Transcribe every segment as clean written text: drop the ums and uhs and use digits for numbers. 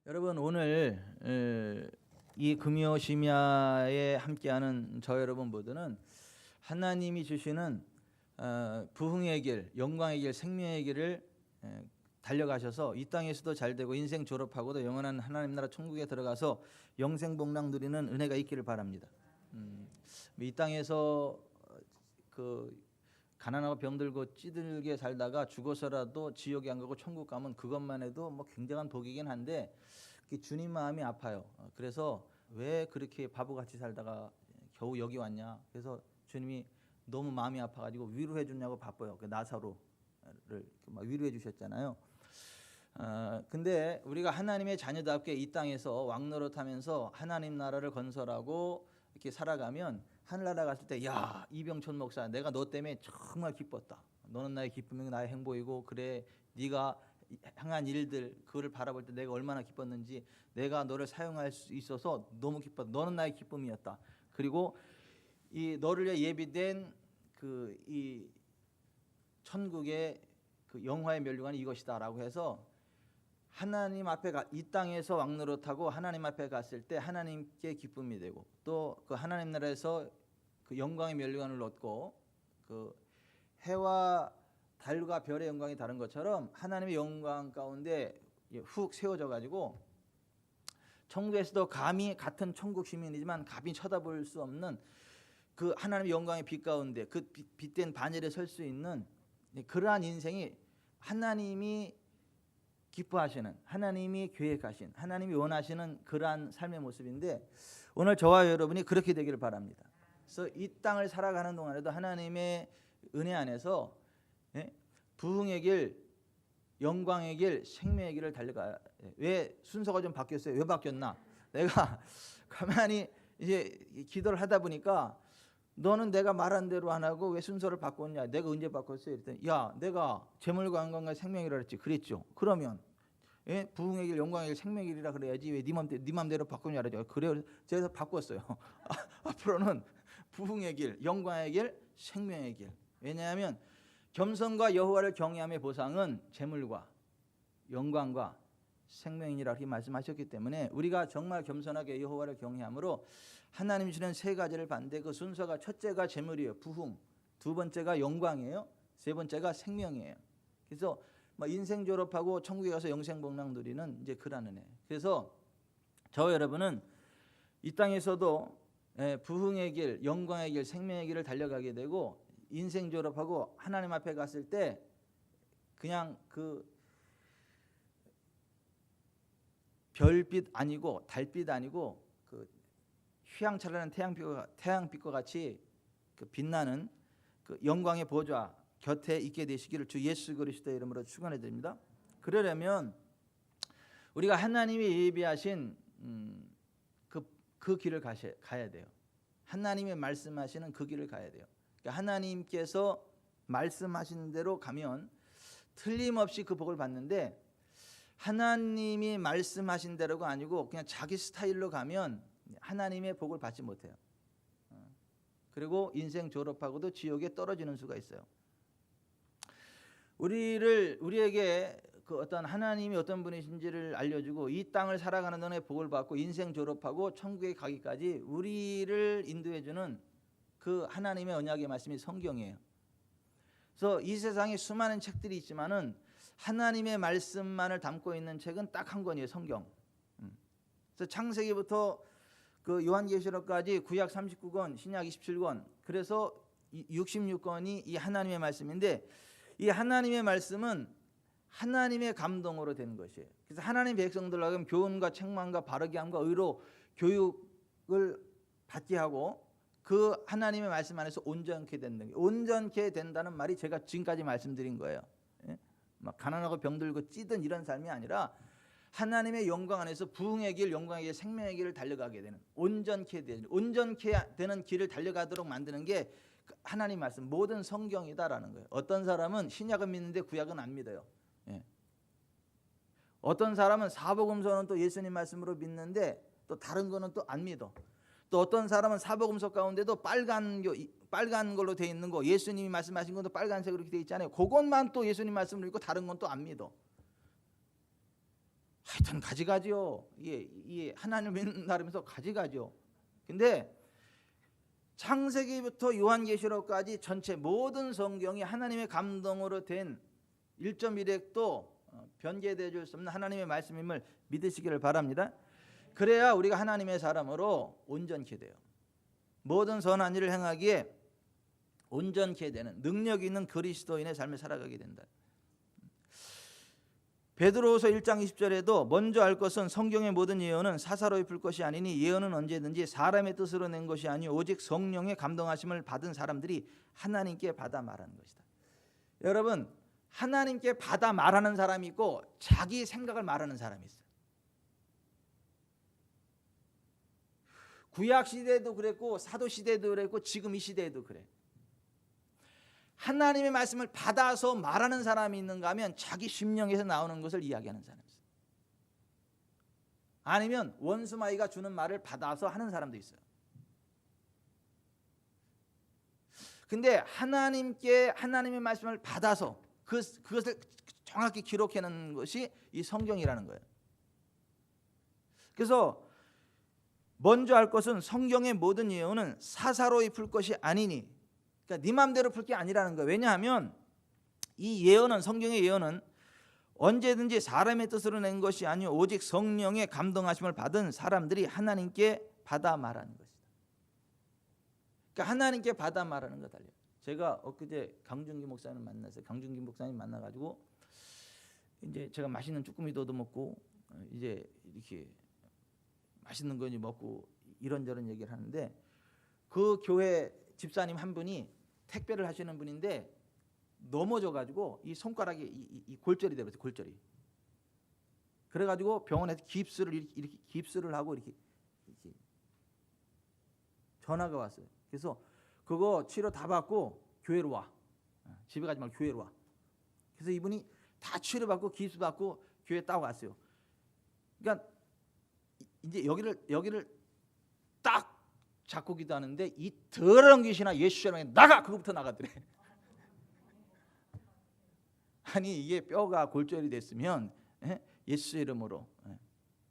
여러분 오늘 이 금요 심야에 함께하는 저 여러분 모두는 하나님이 주시는 부흥의 길, 영광의 길, 생명의 길을 달려가셔서 이 땅에서도 잘되고 인생 졸업하고도 영원한 하나님 나라 천국에 들어가서 영생복락 누리는 은혜가 있기를 바랍니다. 이 땅에서 가난하고 병들고 찌들게 살다가 죽어서라도 지옥에 안 가고 천국 가면 그것만 해도 뭐 굉장한 복이긴 한데 주님 마음이 아파요. 그래서 왜 그렇게 바보같이 살다가 겨우 여기 왔냐. 그래서 주님이 너무 마음이 아파가지고 위로해 주냐고 바빠요. 나사로를 위로해 주셨잖아요. 근데 우리가 하나님의 자녀답게 이 땅에서 왕노릇하면서 하나님 나라를 건설하고 이렇게 살아가면 하늘나라 갔을 때 야, 이병천 목사 내가 너 때문에 정말 기뻤다. 너는 나의 기쁨이고 나의 행복이고 그래 네가 향한 일들 그거를 바라볼 때 내가 얼마나 기뻤는지 내가 너를 사용할 수 있어서 너무 기뻤다. 너는 나의 기쁨이었다. 그리고 이 너를 위해 예비된 이 천국의 영화의 멸류관이 이것이다라고 해서 하나님 앞에 이 땅에서 왕노릇하고 하나님 앞에 갔을 때 하나님께 기쁨이 되고 또 그 하나님 나라에서 그 영광의 멸류관을 얻고 그 해와 달과 별의 영광이 다른 것처럼 하나님의 영광 가운데 훅 세워져 가지고 천국에서도 감히 같은 천국 시민이지만 감히 쳐다볼 수 없는 그 하나님의 영광의 빛 가운데 그 빛된 반열에 설 수 있는 그러한 인생이 하나님이 기뻐하시는 하나님이 계획하신 하나님이 원하시는 그러한 삶의 모습인데 오늘 저와 여러분이 그렇게 되기를 바랍니다. 그래서 이 땅을 살아가는 동안에도 하나님의 은혜 안에서 부흥의 길, 영광의 길, 생명의 길을 달려가야 돼. 왜 순서가 좀 바뀌었어요? 왜 바뀌었나? 내가 가만히 이제 기도를 하다 보니까 너는 내가 말한 대로 안 하고 왜 순서를 바꿨냐? 내가 언제 바꿨어요? 그랬더니 야, 내가 재물과 영광과 생명이라 그랬지. 그랬죠. 그러면 부흥의 길, 영광의 길, 생명의 길이라 그래야지 왜 네 맘대로 바꾸냐 그러죠. 그래서 제가 바꿨어요. 앞으로는 부흥의 길, 영광의 길, 생명의 길. 왜냐하면 겸손과 여호와를 경외함의 보상은 재물과 영광과 생명이라 이렇게 말씀하셨기 때문에 우리가 정말 겸손하게 여호와를 경외함으로 하나님 주시는 세 가지를 받는데 그 순서가 첫째가 재물이에요. 부흥. 두 번째가 영광이에요. 세 번째가 생명이에요. 그래서 인생 졸업하고 천국에 가서 영생복락 누리는 이제 그런 은혜. 그래서 저 여러분은 이 땅에서도 부흥의 길, 영광의 길, 생명의 길을 달려가게 되고 인생 졸업하고 하나님 앞에 갔을 때 그냥 그 별빛 아니고 달빛 아니고 그 휘황찬란한 태양빛과 같이 그 빛나는 그 영광의 보좌 곁에 있게 되시기를 주 예수 그리스도의 이름으로 축원해 드립니다. 그러려면 우리가 하나님이 예비하신 그 길을 가야 돼요. 하나님이 말씀하시는 그 길을 가야 돼요. 그러니까 하나님께서 말씀하신 대로 가면 틀림없이 그 복을 받는데 하나님이 말씀하신 대로가 아니고 그냥 자기 스타일로 가면 하나님의 복을 받지 못해요. 그리고 인생 졸업하고도 지옥에 떨어지는 수가 있어요. 우리에게 그 어떤 하나님이 어떤 분이신지를 알려주고 이 땅을 살아가는 동안에 복을 받고 인생 졸업하고 천국에 가기까지 우리를 인도해주는 그 하나님의 언약의 말씀이 성경이에요. 그래서 이 세상에 수많은 책들이 있지만은 하나님의 말씀만을 담고 있는 책은 딱 한 권이에요. 성경. 그래서 창세기부터 그 요한계시록까지 구약 39권, 신약 27권. 그래서 66권이 이 하나님의 말씀인데 이 하나님의 말씀은 하나님의 감동으로 된 것이에요. 그래서 하나님 백성들로 하여금 교훈과 책망과 바르게 함과 의로 교육을 받게 하고 그 하나님의 말씀 안에서 온전케 된다는 게 온전케 된다는 말이 제가 지금까지 말씀드린 거예요. 막 가난하고 병들고 찌든 이런 삶이 아니라 하나님의 영광 안에서 부흥의 길, 영광의 길, 생명의 길을 달려가게 되는 온전케 되는 길을 달려가도록 만드는 게 하나님 말씀 모든 성경이다라는 거예요. 어떤 사람은 신약은 믿는데 구약은 안 믿어요. 어떤 사람은 사복음서는 또 예수님 말씀으로 믿는데 또 다른 거는 또 안 믿어. 또 어떤 사람은 사복음서 가운데도 빨간 걸로 돼 있는 거 예수님이 말씀하신 것도 빨간색으로 돼 있잖아요. 그것만 또 예수님 말씀을 읽고 다른 건 또 안 믿어. 하여튼 가지가지요. 이게 하나님을 믿는 나름에서 가지가지요. 근데 창세기부터 요한계시록까지 전체 모든 성경이 하나님의 감동으로 된 1.1획도 변개되어 줄 수 없는 하나님의 말씀임을 믿으시기를 바랍니다. 그래야 우리가 하나님의 사람으로 온전케 돼요. 모든 선한 일을 행하기에 온전케 되는 능력 있는 그리스도인의 삶을 살아가게 된다. 베드로후서 1장 20절에도 먼저 알 것은 성경의 모든 예언은 사사로이 풀 것이 아니니 예언은 언제든지 사람의 뜻으로 낸 것이 아니요 오직 성령의 감동하심을 받은 사람들이 하나님께 받아 말하는 것이다. 여러분, 하나님께 받아 말하는 사람이 있고 자기 생각을 말하는 사람이 있어요. 구약 시대에도 그랬고 사도 시대에도 그랬고 지금 이 시대에도 그래. 하나님의 말씀을 받아서 말하는 사람이 있는가 하면 자기 심령에서 나오는 것을 이야기하는 사람이 있어요. 아니면 원수마귀가 주는 말을 받아서 하는 사람도 있어요. 근데 하나님의 말씀을 받아서 그것을 정확히 기록해놓은 것이 이 성경이라는 거예요. 그래서 먼저 알 것은 성경의 모든 예언은 사사로이 풀 것이 아니니, 그러니까 네 마음대로 풀 게 아니라는 거예요. 왜냐하면 이 예언은, 성경의 예언은 언제든지 사람의 뜻으로 낸 것이 아니요 오직 성령의 감동하심을 받은 사람들이 하나님께 받아 말하는 것이다. 그러니까 하나님께 받아 말하는 거 달려요. 제가 엊그제 강준기 목사님 만났어요. 강준기 목사님 만나가지고 이제 제가 맛있는 쭈꾸미도 얻어먹고 이제 이렇게 맛있는 거 먹고 이런저런 얘기를 하는데, 그 교회 집사님 한 분이 택배를 하시는 분인데 넘어져가지고 이 손가락에 이 골절이 되버렸어요. 골절이. 그래가지고 병원에서 이렇게 깁스를 하고 이렇게 전화가 왔어요. 그래서 그거 치료 다 받고 교회로 와. 집에 가지 말고 교회로 와. 그래서 이분이 다 치료받고 깁스 받고 교회 딱 왔어요. 그러니까 이제 여기를 딱 잡고 기도하는데 이 더러운 귀신아 예수처럼 나가! 그거부터 나가더래. 아니 이게 뼈가 골절이 됐으면 예수 이름으로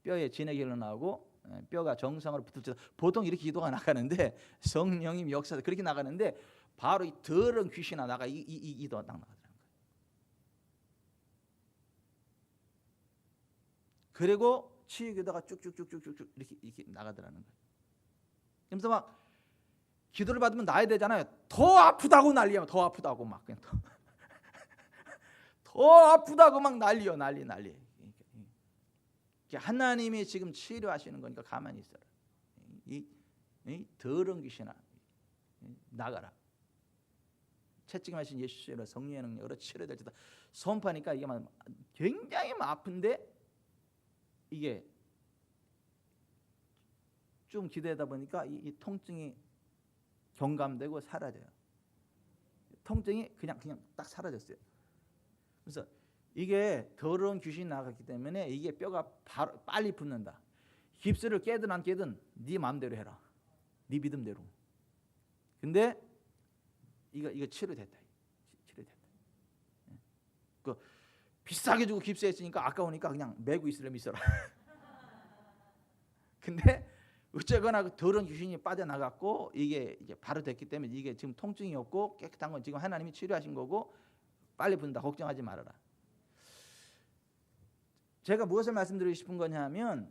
뼈에 진액이 나오고 뼈가 정상으로 붙을 때 보통 이렇게 기도가 나가는데, 성령님 역사도 그렇게 나가는데 바로 이 더러운 귀신아 나가, 이 기도가 딱 나가더라는 거예요. 그리고 치유기도가 쭉쭉쭉쭉쭉 이렇게 나가더라는 거예요. 그래서 막 기도를 받으면 나야 되잖아요. 더 아프다고 난리야. 더 아프다고 막 그냥 더 아프다고 막 난리. 하나님이 지금 치료하시는 거니까 가만히 있어라. 이 더러운 귀신아 나가라. 채찍하신 예수의 성령의 능력으로 치료될지다 선포하니까 이게 막 굉장히 아픈데 이게 좀 기도하다 보니까 이 통증이 경감되고 사라져요. 통증이 그냥 딱 사라졌어요. 그래서 이게 더러운 귀신이 나갔기 때문에 이게 뼈가 빨리 붙는다. 깁스를 깨든 안 깨든 네 마음대로 해라. 네 믿음대로. 근데 이거 치료됐다. 그 비싸게 주고 깁스했으니까 아까우니까 그냥 메고 있으려면 있어라. 근데 어쨌거나 그 더러운 귀신이 빠져나갔고 이게 이제 바로 됐기 때문에 이게 지금 통증이 없고 깨끗한 건 지금 하나님이 치료하신 거고 빨리 분다. 걱정하지 말아라. 제가 무엇을 말씀드리고 싶은 거냐면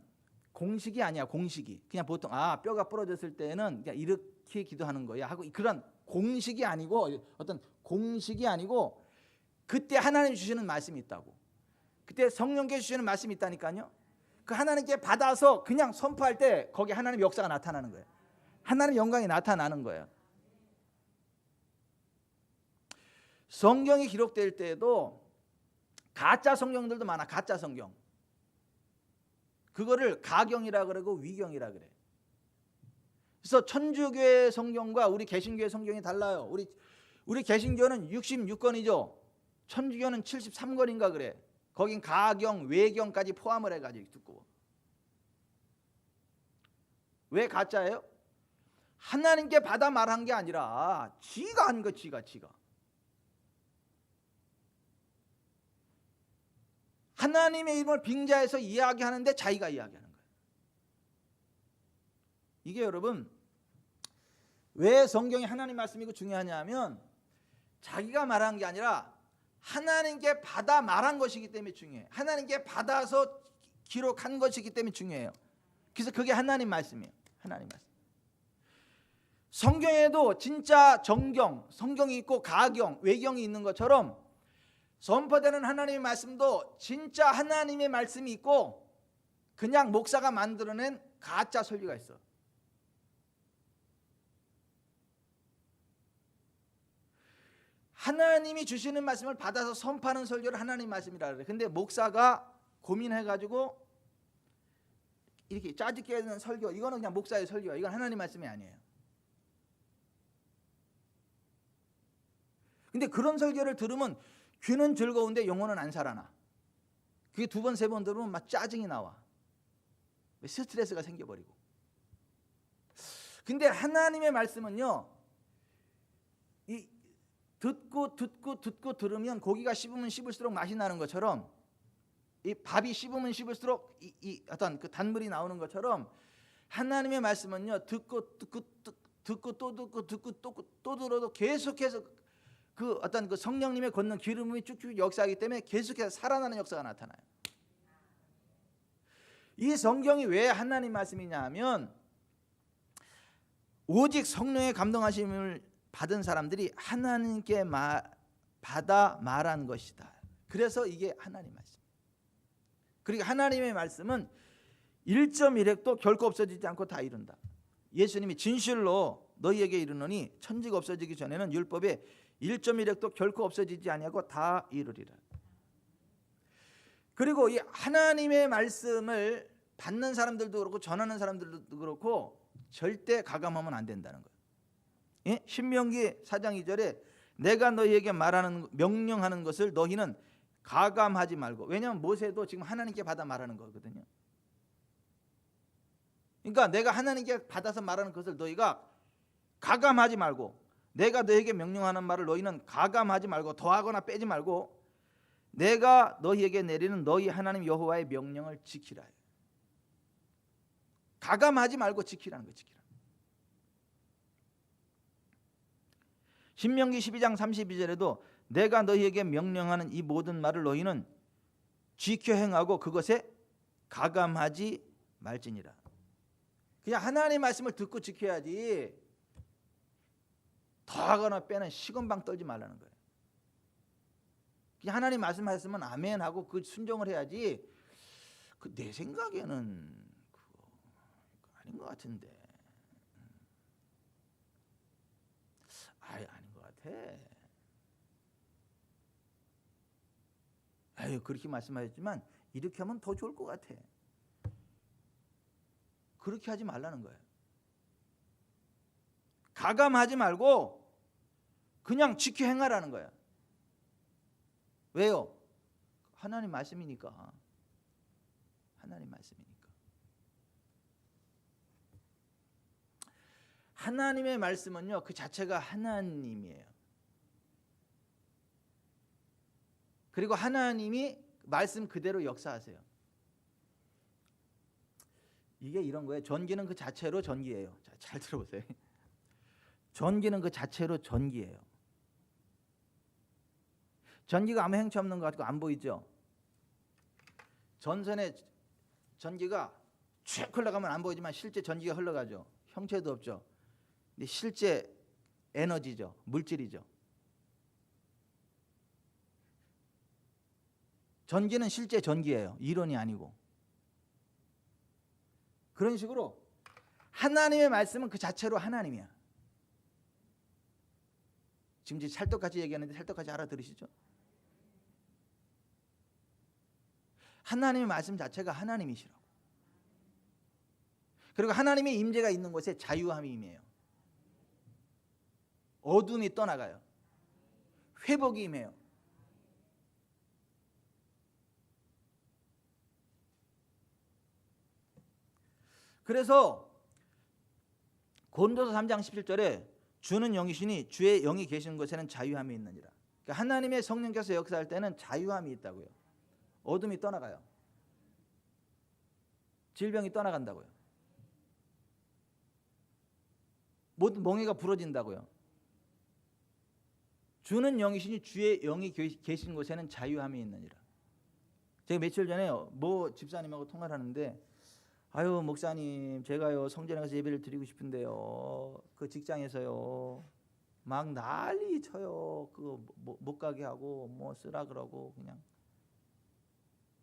공식이 아니야. 공식이 그냥 보통 뼈가 부러졌을 때는 그냥 이렇게 기도하는 거야 하고 그런 공식이 아니고, 어떤 공식이 아니고 그때 하나님 주시는 말씀이 있다고. 그때 성령께 주시는 말씀이 있다니까요. 그 하나님께 받아서 그냥 선포할 때 거기 하나님 역사가 나타나는 거예요. 하나님 영광이 나타나는 거예요. 성경이 기록될 때에도 가짜 성경들도 많아. 가짜 성경. 그거를 가경이라 그러고 위경이라 그래. 그래서 천주교의 성경과 우리 개신교의 성경이 달라요. 우리 개신교는 66권이죠. 천주교는 73권인가 그래. 거긴 가경, 외경까지 포함을 해가지고 듣고. 왜 가짜예요? 하나님께 받아 말한 게 아니라 지가 한 거, 지가. 하나님의 이름을 빙자해서 이야기하는데 자기가 이야기하는 거예요. 이게 여러분 왜 성경이 하나님 말씀이고 중요하냐면 자기가 말한 게 아니라 하나님께 받아 말한 것이기 때문에 중요해요. 하나님께 받아서 기록한 것이기 때문에 중요해요. 그래서 그게 하나님 말씀이에요. 하나님 말씀. 성경에도 진짜 정경, 성경이 있고 가경, 외경이 있는 것처럼 선포되는 하나님의 말씀도 진짜 하나님의 말씀이 있고 그냥 목사가 만들어낸 가짜 설교가 있어. 하나님이 주시는 말씀을 받아서 선포하는 설교를 하나님 말씀이라 그래. 근데 목사가 고민해가지고 이렇게 짜집게 하는 설교, 이거는 그냥 목사의 설교야. 이건 하나님 말씀이 아니에요. 근데 그런 설교를 들으면 귀는 즐거운데 영혼은 안 살아나. 그게 두 번, 세 번 들으면 막 짜증이 나와. 스트레스가 생겨버리고. 근데 하나님의 말씀은요, 이 듣고 들으면 고기가 씹으면 씹을수록 맛이 나는 것처럼, 이 밥이 씹으면 씹을수록 이 어떤 그 단물이 나오는 것처럼 하나님의 말씀은요, 듣고 또 들어도 계속해서 그 어떤 그 성령님의 걷는 기름이 쭉쭉 역사하기 때문에 계속해서 살아나는 역사가 나타나요. 이 성경이 왜 하나님 말씀이냐 하면 오직 성령의 감동하심을 받은 사람들이 하나님께 받아 말한 것이다. 그래서 이게 하나님 말씀. 그리고 하나님의 말씀은 1.1획도 결코 없어지지 않고 다 이룬다. 예수님이 진실로 너희에게 이르노니 천지가 없어지기 전에는 율법에 1.1획도 결코 없어지지 아니하고 다 이루리라. 그리고 이 하나님의 말씀을 받는 사람들도 그렇고 전하는 사람들도 그렇고 절대 가감하면 안 된다는 거예요. 예? 신명기 4장 2절에 내가 너희에게 말하는 명령하는 것을 너희는 가감하지 말고. 왜냐하면 모세도 지금 하나님께 받아 말하는 거거든요. 그러니까 내가 하나님께 받아서 말하는 것을 너희가 가감하지 말고, 내가 너희에게 명령하는 말을 너희는 가감하지 말고 더하거나 빼지 말고 내가 너희에게 내리는 너희 하나님 여호와의 명령을 지키라. 가감하지 말고 지키라는 거예요. 지키라. 신명기 12장 32절에도 내가 너희에게 명령하는 이 모든 말을 너희는 지켜 행하고 그것에 가감하지 말지니라. 그냥 하나님의 말씀을 듣고 지켜야지 더하거나 빼는 시건방 떨지 말라는 거예요. 그냥 하나님 말씀하셨으면 아멘 하고 그 순종을 해야지. 그 내 생각에는 그거 아닌 것 같은데. 아니 아닌 것 같아. 아유 그렇게 말씀하셨지만 이렇게 하면 더 좋을 것 같아. 그렇게 하지 말라는 거예요. 가감하지 말고 그냥 지켜 행하라는 거야. 왜요? 하나님 말씀이니까. 하나님 말씀이니까. 하나님의 말씀은요, 그 자체가 하나님이에요. 그리고 하나님이 말씀 그대로 역사하세요. 이게 이런 거예요. 전기는 그 자체로 전기예요. 자, 잘 들어보세요. 전기는 그 자체로 전기예요. 전기가 아무 행치 없는 것 같고 안 보이죠? 전선에 전기가 쭉 흘러가면 안 보이지만 실제 전기가 흘러가죠. 형체도 없죠. 근데 실제 에너지죠. 물질이죠. 전기는 실제 전기예요. 이론이 아니고. 그런 식으로 하나님의 말씀은 그 자체로 하나님이야. 지금 찰떡같이 얘기하는데 찰떡같이 알아들으시죠? 하나님의 말씀 자체가 하나님이시라고. 그리고 하나님의 임재가 있는 곳에 자유함이 임해요. 어둠이 떠나가요. 회복이 임해요. 그래서 고린도서 3장 17절에 주는 영이시니 주의 영이 계시는 곳에는 자유함이 있느니라. 그러니까 하나님의 성령께서 역사할 때는 자유함이 있다고요. 어둠이 떠나가요. 질병이 떠나간다고요. 모든 멍에가 부러진다고요. 주는 영이시니 주의 영이 계신 곳에는 자유함이 있느니라. 제가 며칠 전에 모 집사님하고 통화를 하는데, 아유 목사님, 제가요 성전에 가서 예배를 드리고 싶은데요, 그 직장에서요 막 난리 쳐요. 그거 못 가게 하고 뭐 쓰라 그러고 그냥.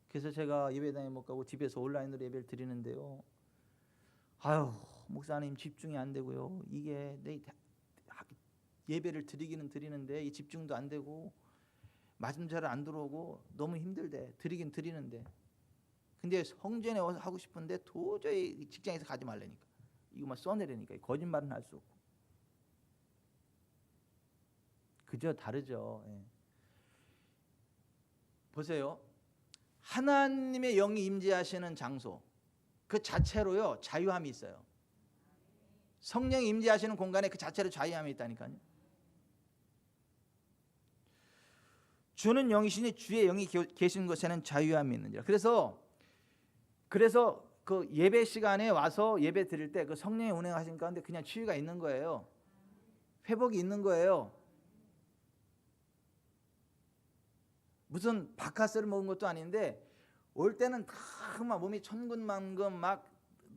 그래서 제가 예배당에 못 가고 집에서 온라인으로 예배를 드리는데요, 아유 목사님 집중이 안 되고요. 이게 내 예배를 드리기는 드리는데 이 집중도 안 되고 말씀 잘 안 들어오고 너무 힘들대. 드리긴 드리는데. 근데 성전에 와서 하고 싶은데 도저히 직장에서 가지 말라니까. 이거 막 써내려니까. 거짓말은 할 수 없고. 그저 다르죠. 예. 보세요. 하나님의 영이 임재하시는 장소 그 자체로요 자유함이 있어요. 성령이 임재하시는 공간에 그 자체로 자유함이 있다니까요. 주는 영이시니 주의 영이 계신 곳에는 자유함이 있느니라. 그래서 그 예배 시간에 와서 예배 드릴 때 그 성령의 운행하신 가운데 그냥 치유가 있는 거예요. 회복이 있는 거예요. 무슨 바카스를 먹은 것도 아닌데 올 때는 다 막 몸이 천근만근 막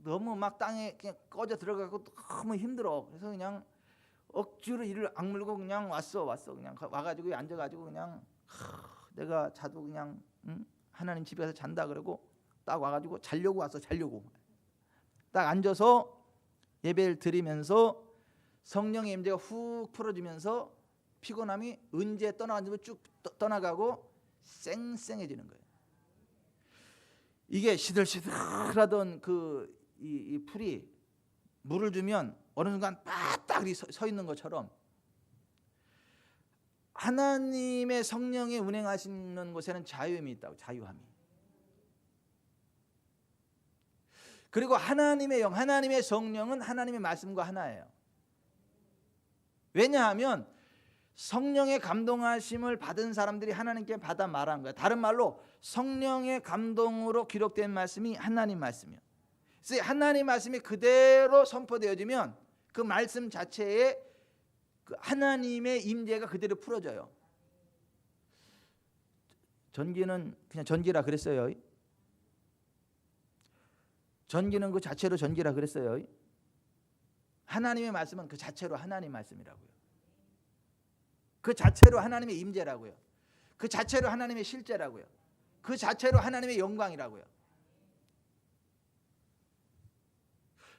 너무 막 땅에 그냥 꺼져 들어가고 너무 힘들어. 그래서 그냥 억지로 이를 악물고 그냥 왔어. 그냥 와가지고 앉아가지고 그냥 내가 자도 그냥 하나님 집에 가서 잔다 그러고 딱 와가지고 자려고 왔어. 자려고 딱 앉아서 예배를 드리면서 성령의 임재가 훅 풀어지면서 피곤함이 은재 떠나가지고 쭉 떠나가고 쌩쌩해지는 거예요. 이게 시들시들하던 이 풀이 물을 주면 어느 순간 바닥이 서 있는 것처럼 하나님의 성령이 운행하시는 곳에는 자유함이 있다고. 자유함이. 그리고 하나님의 영, 하나님의 성령은 하나님의 말씀과 하나예요. 왜냐하면 성령의 감동하심을 받은 사람들이 하나님께 받아 말하는 거예요. 다른 말로 성령의 감동으로 기록된 말씀이 하나님 말씀이에요. 그래서 하나님 말씀이 그대로 선포되어지면 그 말씀 자체에 그 하나님의 임재가 그대로 풀어져요. 전기는 그냥 전기라 그랬어요. 전기는 그 자체로 전기라 그랬어요. 하나님의 말씀은 그 자체로 하나님 말씀이라고요. 그 자체로 하나님의 임재라고요. 그 자체로 하나님의 실제라고요. 그 자체로 하나님의 영광이라고요.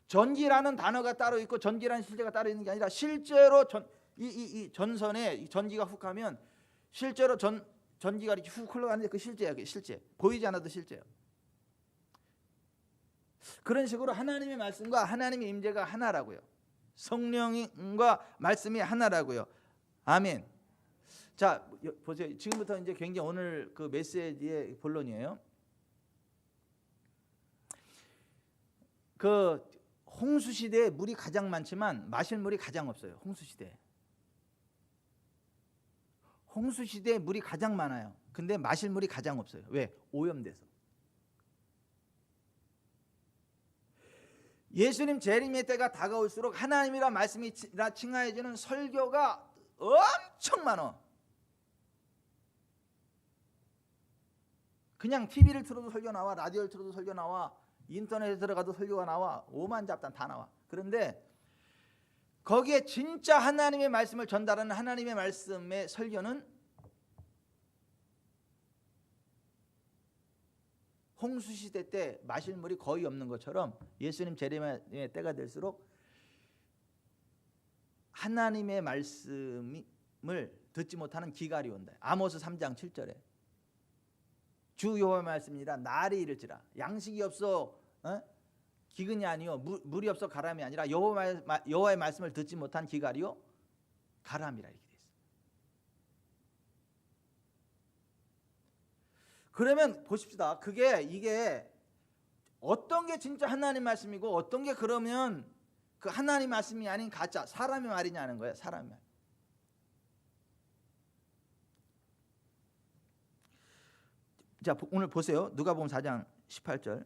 전기라는 단어가 따로 있고 전기라는 실제가 따로 있는 게 아니라 실제로 이 전선에 이 전기가 훅 하면 실제로 전기가 이렇게 훅 흘러가는데 그 실제예요. 그게 실제. 보이지 않아도 실제예요. 그런 식으로 하나님의 말씀과 하나님의 임재가 하나라고요. 성령과 말씀이 하나라고요. 아멘. 자, 보세요. 지금부터 이제 굉장히 오늘 그 메시지의 본론이에요. 그 홍수 시대에 물이 가장 많지만 마실 물이 가장 없어요. 홍수 시대에. 홍수 시대에 물이 가장 많아요. 근데 마실 물이 가장 없어요. 왜? 오염돼서. 예수님 재림의 때가 다가올수록 하나님이라 말씀이라 칭하여지는 설교가 엄청 많아. 그냥 TV를 틀어도 설교 나와, 라디오를 틀어도 설교 나와, 인터넷에 들어가도 설교가 나와, 오만 잡단 다 나와. 그런데 거기에 진짜 하나님의 말씀을 전달하는 하나님의 말씀의 설교는 홍수시대 때 마실 물이 거의 없는 것처럼 예수님 재림의 때가 될수록 하나님의 말씀을 듣지 못하는 기갈이 온다. 아모스 3장 7절에 주 여호와의 말씀이라 날이 이를지라. 양식이 없어 기근이 아니요 물이 없어 가람이 아니라 여호와의 말씀을 듣지 못한 기갈이요 가람이라 이렇게 돼 있어요. 그러면 보십시다. 이게 어떤 게 진짜 하나님 말씀이고 어떤 게 그러면 그 하나님 말씀이 아닌 가짜 사람의 말이냐는 거예요. 사람의 말. 자, 오늘 보세요. 누가복음 4장 18절.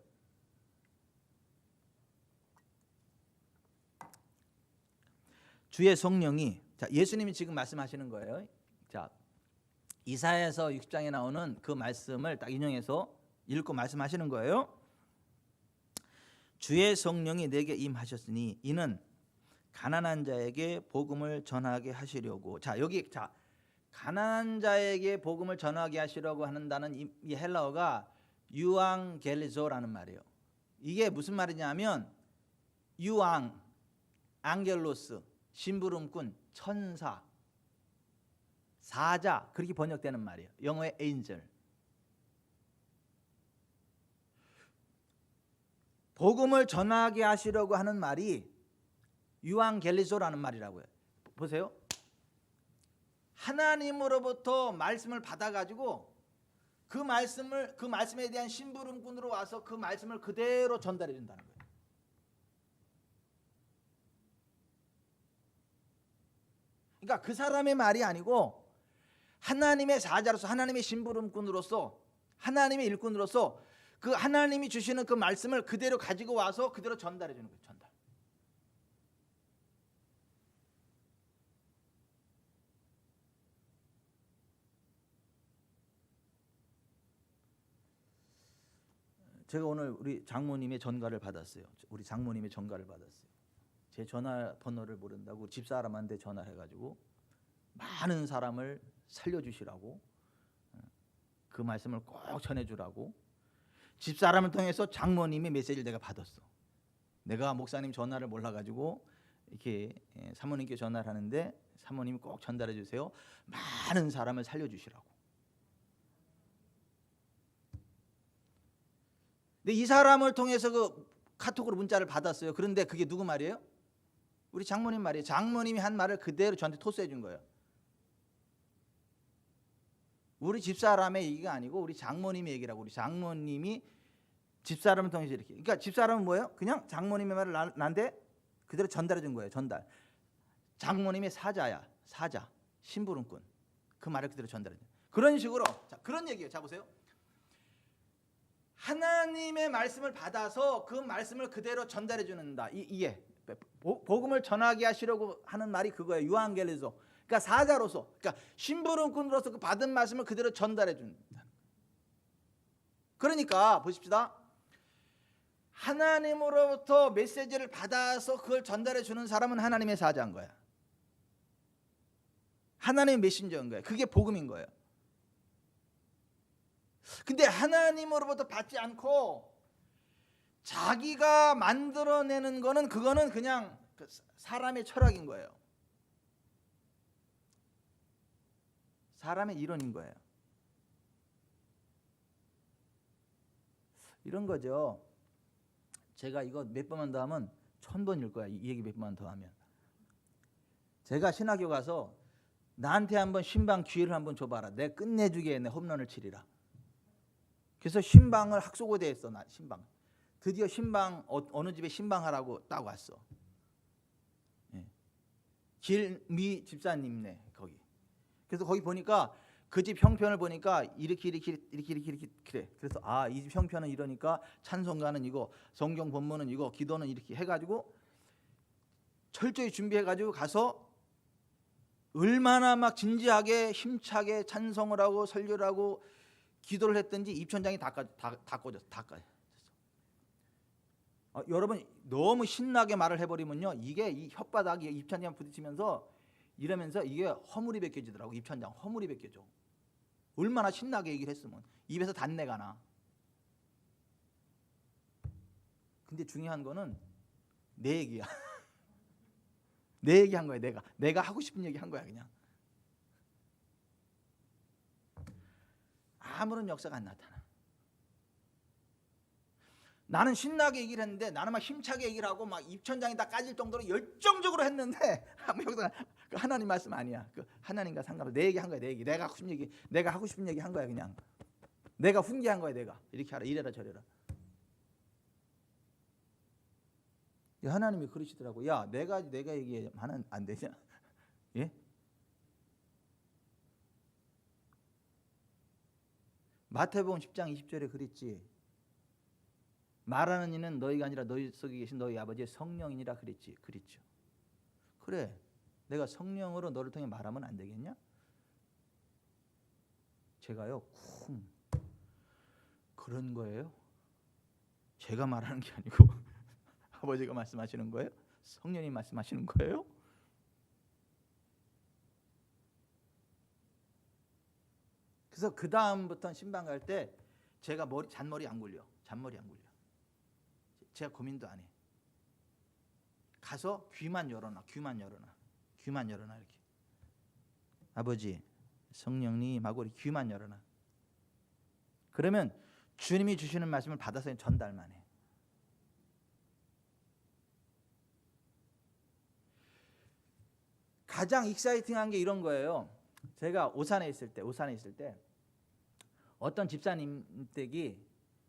주의 성령이, 자, 예수님이 지금 말씀하시는 거예요. 자, 이사야서 60장에 나오는 그 말씀을 딱 인용해서 읽고 말씀하시는 거예요. 주의 성령이 내게 임하셨으니 이는 가난한 자에게 복음을 전하게 하시려고. 자, 여기 자, 가난한 자에게 복음을 전하게 하시려고 한다는 이 헬라어가 유앙겔리조라는 말이에요. 이게 무슨 말이냐면 유앙, 앙겔로스, 심부름꾼, 천사, 사자, 그렇게 번역되는 말이에요. 영어의 angel. 복음을 전하게 하시려고 하는 말이 유앙겔리조라는 말이라고요. 보세요. 하나님으로부터 말씀을 받아가지고 그 말씀에 대한 심부름꾼으로 와서 그 말씀을 그대로 전달해 준다는 거예요. 그러니까 그 사람의 말이 아니고 하나님의 사자로서, 하나님의 심부름꾼으로서, 하나님의 일꾼으로서 그 하나님이 주시는 그 말씀을 그대로 가지고 와서 그대로 전달해 주는 거예요. 전달. 제가 오늘 우리 장모님의 전가를 받았어요. 우리 장모님의 전가를 받았어요. 제 전화번호를 모른다고 집사람한테 전화해가지고 많은 사람을 살려주시라고, 그 말씀을 꼭 전해주라고 집사람을 통해서 장모님의 메시지를 내가 받았어. 내가 목사님 전화를 몰라가지고 이렇게 사모님께 전화를 하는데 사모님이 꼭 전달해 주세요. 많은 사람을 살려주시라고. 근데 이 사람을 통해서 그 카톡으로 문자를 받았어요. 그런데 그게 누구 말이에요? 우리 장모님 말이에요. 장모님이 한 말을 그대로 저한테 토스해 준 거예요. 우리 집사람의 얘기가 아니고 우리 장모님의 얘기라고. 우리 장모님이 집사람을 통해서 이렇게. 그러니까 집사람은 뭐예요? 그냥 장모님의 말을 나한테 그대로 전달해 준 거예요. 전달. 장모님의 사자야. 사자. 심부름꾼. 그 말을 그대로 전달해 준. 그런 식으로. 자, 그런 얘기예요. 자, 보세요. 하나님의 말씀을 받아서 그 말씀을 그대로 전달해 주는다. 이게 복음을 전하게 하시려고 하는 말이 그거예요. 유앙겔리조. 그러니까 사자로서, 그러니까 심부름꾼으로서 그 받은 말씀을 그대로 전달해 준다. 그러니까 보십시다. 하나님으로부터 메시지를 받아서 그걸 전달해 주는 사람은 하나님의 사자인 거야. 하나님의 메신저인 거야. 그게 복음인 거예요. 근데 하나님으로부터 받지 않고 자기가 만들어내는 거는 그거는 그냥 사람의 철학인 거예요. 사람의 이론인 거예요. 이런 거죠. 제가 이거 몇 번만 더 하면 1000번일 거야. 이 얘기 몇 번만 더 하면. 제가 신학교 가서 나한테 한번 신방 기회를 한번 줘봐라. 내 끝내주게 내 홈런을 치리라. 그래서 신방을 학소고대에 했어. 나 신방. 드디어 신방 어느 집에 신방하라고 딱 왔어. 예. 길미 집사님네 거기. 그래서 거기 보니까 그 집 형편을 보니까 이렇게 그래. 그래서 이 집 형편은 이러니까 찬송가는 이거, 성경 본문은 이거, 기도는 이렇게 해가지고 철저히 준비해가지고 가서 얼마나 막 진지하게 힘차게 찬송을 하고 설교를 하고 기도를 했든지 입천장이 다 꺼졌어. 다 꺼졌어. 여러분 너무 신나게 말을 해버리면요, 이게 이 혓바닥이 입천장 부딪히면서 이러면서 이게 허물이 벗겨지더라고. 입천장 허물이 벗겨져. 얼마나 신나게 얘기를 했으면 입에서 단내가 나. 근데 중요한 거는 내 얘기야. 내 얘기한 거야. 내가 하고 싶은 얘기 한 거야. 그냥 아무런 역사가 안 나타나. 나는 신나게 얘기를 했는데, 나는 막 힘차게 얘기를 하고 막 입천장이 다 까질 정도로 열정적으로 했는데 아무 역사가. 그 하나님 말씀 아니야. 그 하나님과 상관없어. 내 얘기 한 거야. 내 얘기. 내가 하고 싶은 얘기 한 거야. 그냥 내가 훈계한 거야. 내가 이렇게 하라, 이래라, 저래라. 하나님이 그러시더라고. 야, 내가 얘기하면 안 되냐? 예? 마태복음 10장 20절에 그랬지. 말하는 이는 너희가 아니라 너희 속에 계신 너희 아버지의 성령이니라 그랬지. 그랬죠. 그래, 내가 성령으로 너를 통해 말하면 안 되겠냐? 제가요, 그런 거예요? 제가 말하는 게 아니고 아버지가 말씀하시는 거예요? 성령이 말씀하시는 거예요? 그래서 그 다음부터는 신방 갈 때 제가 잔머리 안 굴려. 잔머리 안 굴려. 제가 고민도 안 해. 가서 귀만 열어놔. 귀만 열어놔. 귀만 열어놔 이렇게. 아버지, 성령님하고 귀만 열어놔. 그러면 주님이 주시는 말씀을 받아서 전달만 해. 가장 익사이팅한 게 이런 거예요. 제가 오산에 있을 때 어떤 집사님 댁이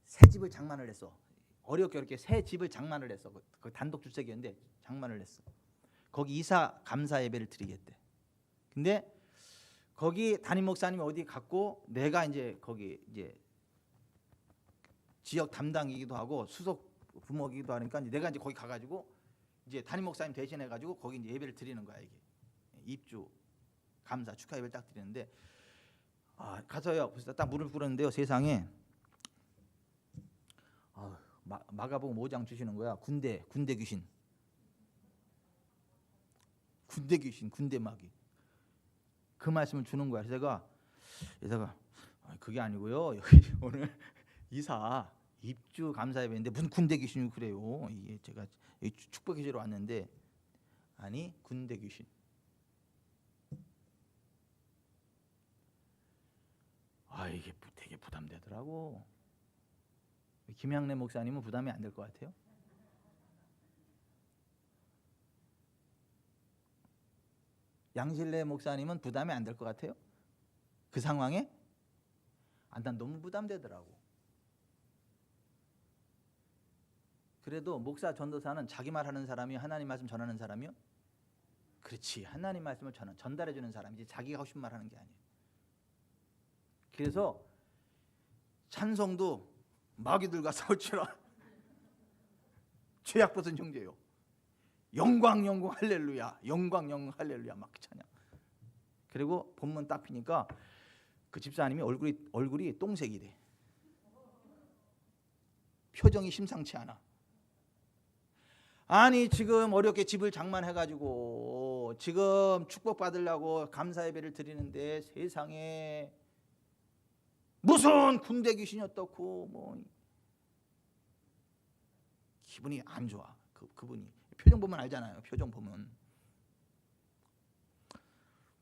새 집을 장만을 했어. 어렵게 어렵게 새 집을 장만을 했어. 그 단독 주택이었는데 장만을 했어. 거기 이사 감사 예배를 드리겠대. 근데 거기 담임 목사님이 어디 갔고 내가 이제 거기 이제 지역 담당이기도 하고 수석 부목이기도 하니까 이제 내가 이제 거기 가가지고 이제 담임 목사님 대신해가지고 거기 이제 예배를 드리는 거야. 이게 입주 감사 축하 예배를 딱 드리는데 가서요 딱 무릎 꿇었는데요. 세상에 마가복음 5장 주시는 거야. 군대 귀신, 군대 마귀. 그 말씀을 주는 거야. 그래서 제가 그게 아니고요. 여기 오늘 이사 입주 감사 예배인데 무슨 군대 귀신이 그래요. 이게 제가 축복 기지로 왔는데 아니 군대 귀신. 이게 되게 부담되더라고. 김양래 목사님은 부담이 안 될 것 같아요. 양실래 목사님은 부담이 안 될 것 같아요. 그 상황에 난 너무 부담되더라고. 그래도 목사 전도사는 자기 말하는 사람이 하나님 말씀 전하는 사람이요? 그렇지. 하나님 말씀을 전달해 주는 사람이지 자기가 하고 싶은 말 하는 게 아니에요. 그래서 찬송도 마귀들과 싸울지라 죄악 벗은 형제요. 영광 할렐루야. 영광 할렐루야 막 찬양. 그리고 본문 딱 피니까 그 집사님이 얼굴이 똥색이래. 표정이 심상치 않아. 아니 지금 어렵게 집을 장만해가지고 지금 축복받으려고 감사 예배를 드리는데 세상에 무슨 군대 귀신이 어떻고 뭐 기분이 안 좋아. 그분이 표정 보면 알잖아요. 표정 보면.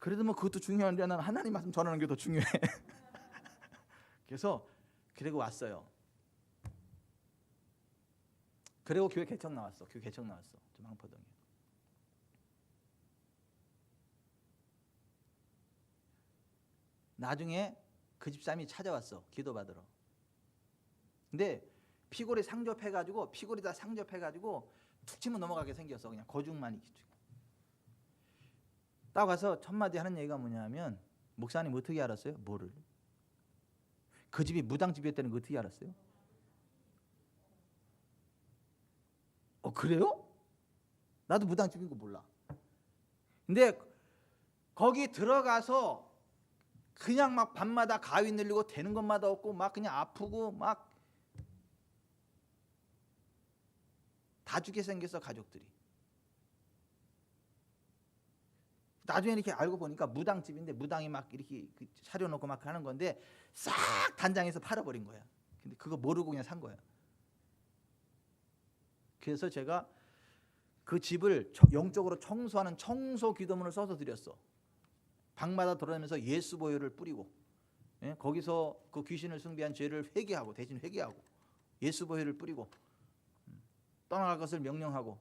그래도 뭐 그것도 중요한데 나는 하나님 말씀 전하는 게 더 중요해. 그래서 그리고 왔어요. 그리고 교회 개척 나왔어. 망포동에. 나중에 그 집사람이 찾아왔어. 기도받으러. 근데 피골이 상접해가지고 툭 치면 넘어가게 생겼어. 그냥 거중만 있지. 딱 와서 첫 마디 하는 얘기가 뭐냐면 목사님 어떻게 알았어요? 뭐를? 그 집이 무당집이었다는 거 어떻게 알았어요? 그래요? 나도 무당집인 거 몰라. 근데 거기 들어가서 그냥 막 밤마다 가위 늘리고 되는 것마다 없고 막 그냥 아프고 막 다 죽게 생겼어. 가족들이. 나중에 이렇게 알고 보니까 무당집인데 무당이 막 이렇게 차려놓고 막 하는 건데 싹 단장해서 팔아버린 거야. 근데 그거 모르고 그냥 산 거야. 그래서 제가 그 집을 영적으로 청소하는 청소 기도문을 써서 드렸어. 방마다 돌아다니면서 예수 보혈을 뿌리고, 거기서 그 귀신을 숭배한 죄를 대신 회개하고 예수 보혈을 뿌리고 떠나갈 것을 명령하고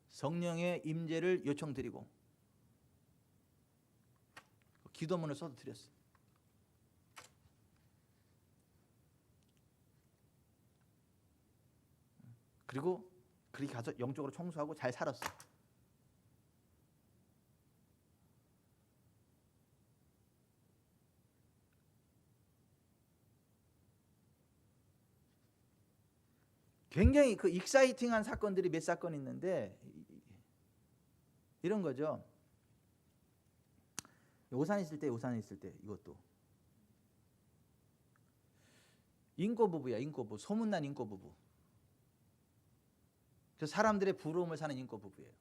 성령의 임재를 요청드리고 기도문을 써서 드렸어. 그리고 그렇게 가서 영적으로 청소하고 잘 살았어. 굉장히 그 익사이팅한 사건들이 몇 사건 있는데 이런 거죠. 오산에 있을 때 이것도 인꼬 부부야. 인꼬 부부, 소문난 인꼬 부부. 그 사람들의 부러움을 사는 인꼬 부부예요.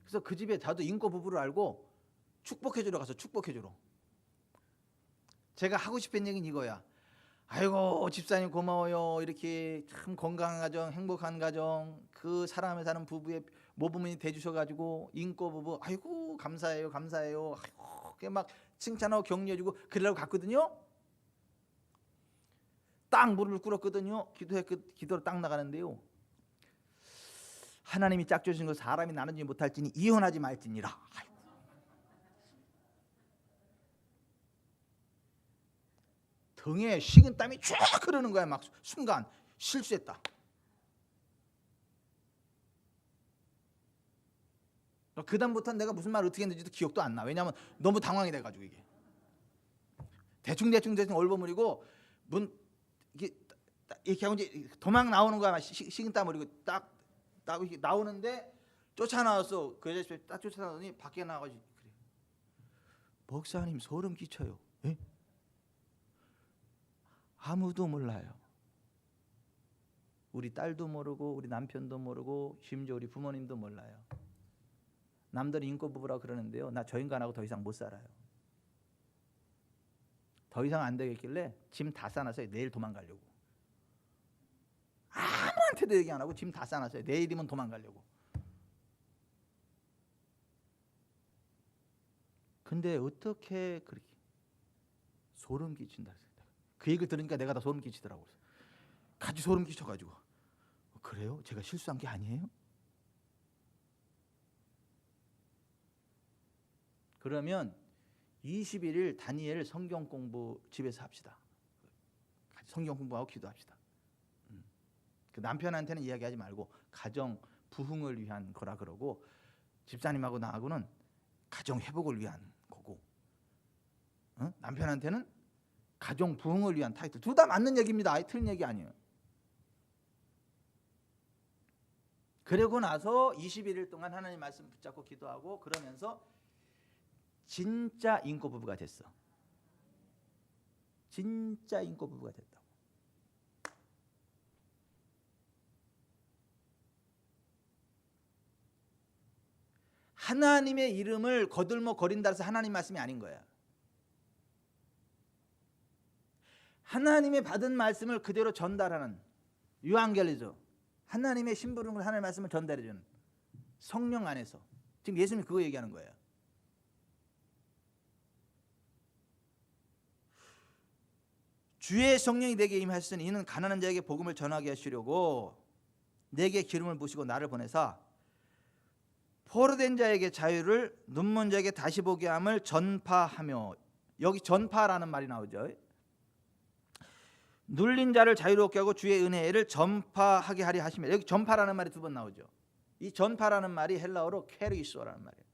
그래서 그 집에 저도 인꼬 부부를 알고 축복해주러 가서 축복해주러. 제가 하고 싶은 얘기는 이거야. 아이고 집사님 고마워요. 이렇게 참 건강한 가정, 행복한 가정, 그 사람을 사는 부부의 모범이 돼주셔가지고 인꼬 부부, 아이고 감사해요, 감사해요. 아이고 그게 막 칭찬하고 격려해주고 그러려고 갔거든요. 딱 무릎을 꿇었거든요. 기도로 딱 나가는데요. 하나님이 짝주신 거 사람이 나누지 못할지니 이혼하지 말지니라. 아이고. 등에 식은 땀이 쫙 흐르는 거야. 막 순간 실수했다. 그 다음부터는 내가 무슨 말 어떻게 했는지도 기억도 안 나. 왜냐하면 너무 당황이 돼가지고 이게 대충 얼버무리고 문 이렇게 하고 이제 도망 나오는 거야. 식은땀 흘리고 딱 이렇게 나오는데 쫓아나왔어. 그 아저씨 딱 쫓아나더니 밖에 나가지고 그래. 목사님 소름 끼쳐요. 에? 아무도 몰라요. 우리 딸도 모르고 우리 남편도 모르고 심지어 우리 부모님도 몰라요. 남들이 인꼬 부부라고 그러는데요. 나 저 인간하고 더 이상 못 살아요. 더 이상 안 되겠길래 짐 다 싸놨어요. 내일 도망가려고. 아무한테도 얘기 안 하고 짐 다 싸놨어요. 내일이면 도망가려고. 근데 어떻게 그렇게 소름 끼친다. 그 얘기를 들으니까 내가 다 소름 끼치더라고요. 같이 소름 끼쳐가지고 그래요? 제가 실수한 게 아니에요? 그러면 21일 다니엘 성경 공부 집에서 합시다. 같이 성경 공부하고 기도합시다. 그 남편한테는 이야기하지 말고 가정 부흥을 위한 거라 그러고 집사님하고 나하고는 가정 회복을 위한 거고 남편한테는 가정 부흥을 위한 타이틀. 둘 다 맞는 얘기입니다. 아예 틀린 얘기 아니에요. 그러고 나서 21일 동안 하나님 말씀 붙잡고 기도하고 그러면서 진짜 인꼬 부부가 됐어. 진짜 인꼬 부부가 됐다고. 하나님의 이름을 거들먹거린다 해서 하나님 말씀이 아닌 거야. 하나님의 받은 말씀을 그대로 전달하는 유앙겔리죠. 하나님의 심부름을 하나님의 말씀을 전달해주는 성령 안에서. 지금 예수님이 그거 얘기하는 거예요. 주의 성령이 내게 임하셨으니 이는 가난한 자에게 복음을 전하게 하시려고 내게 기름을 부으시고 나를 보내사 포로된 자에게 자유를 눈먼 자에게 다시 보게 함을 전파하며. 여기 전파라는 말이 나오죠. 눌린 자를 자유롭게 하고 주의 은혜를 전파하게 하리 하시며. 여기 전파라는 말이 두 번 나오죠. 이 전파라는 말이 헬라어로 케리소라는 말이에요.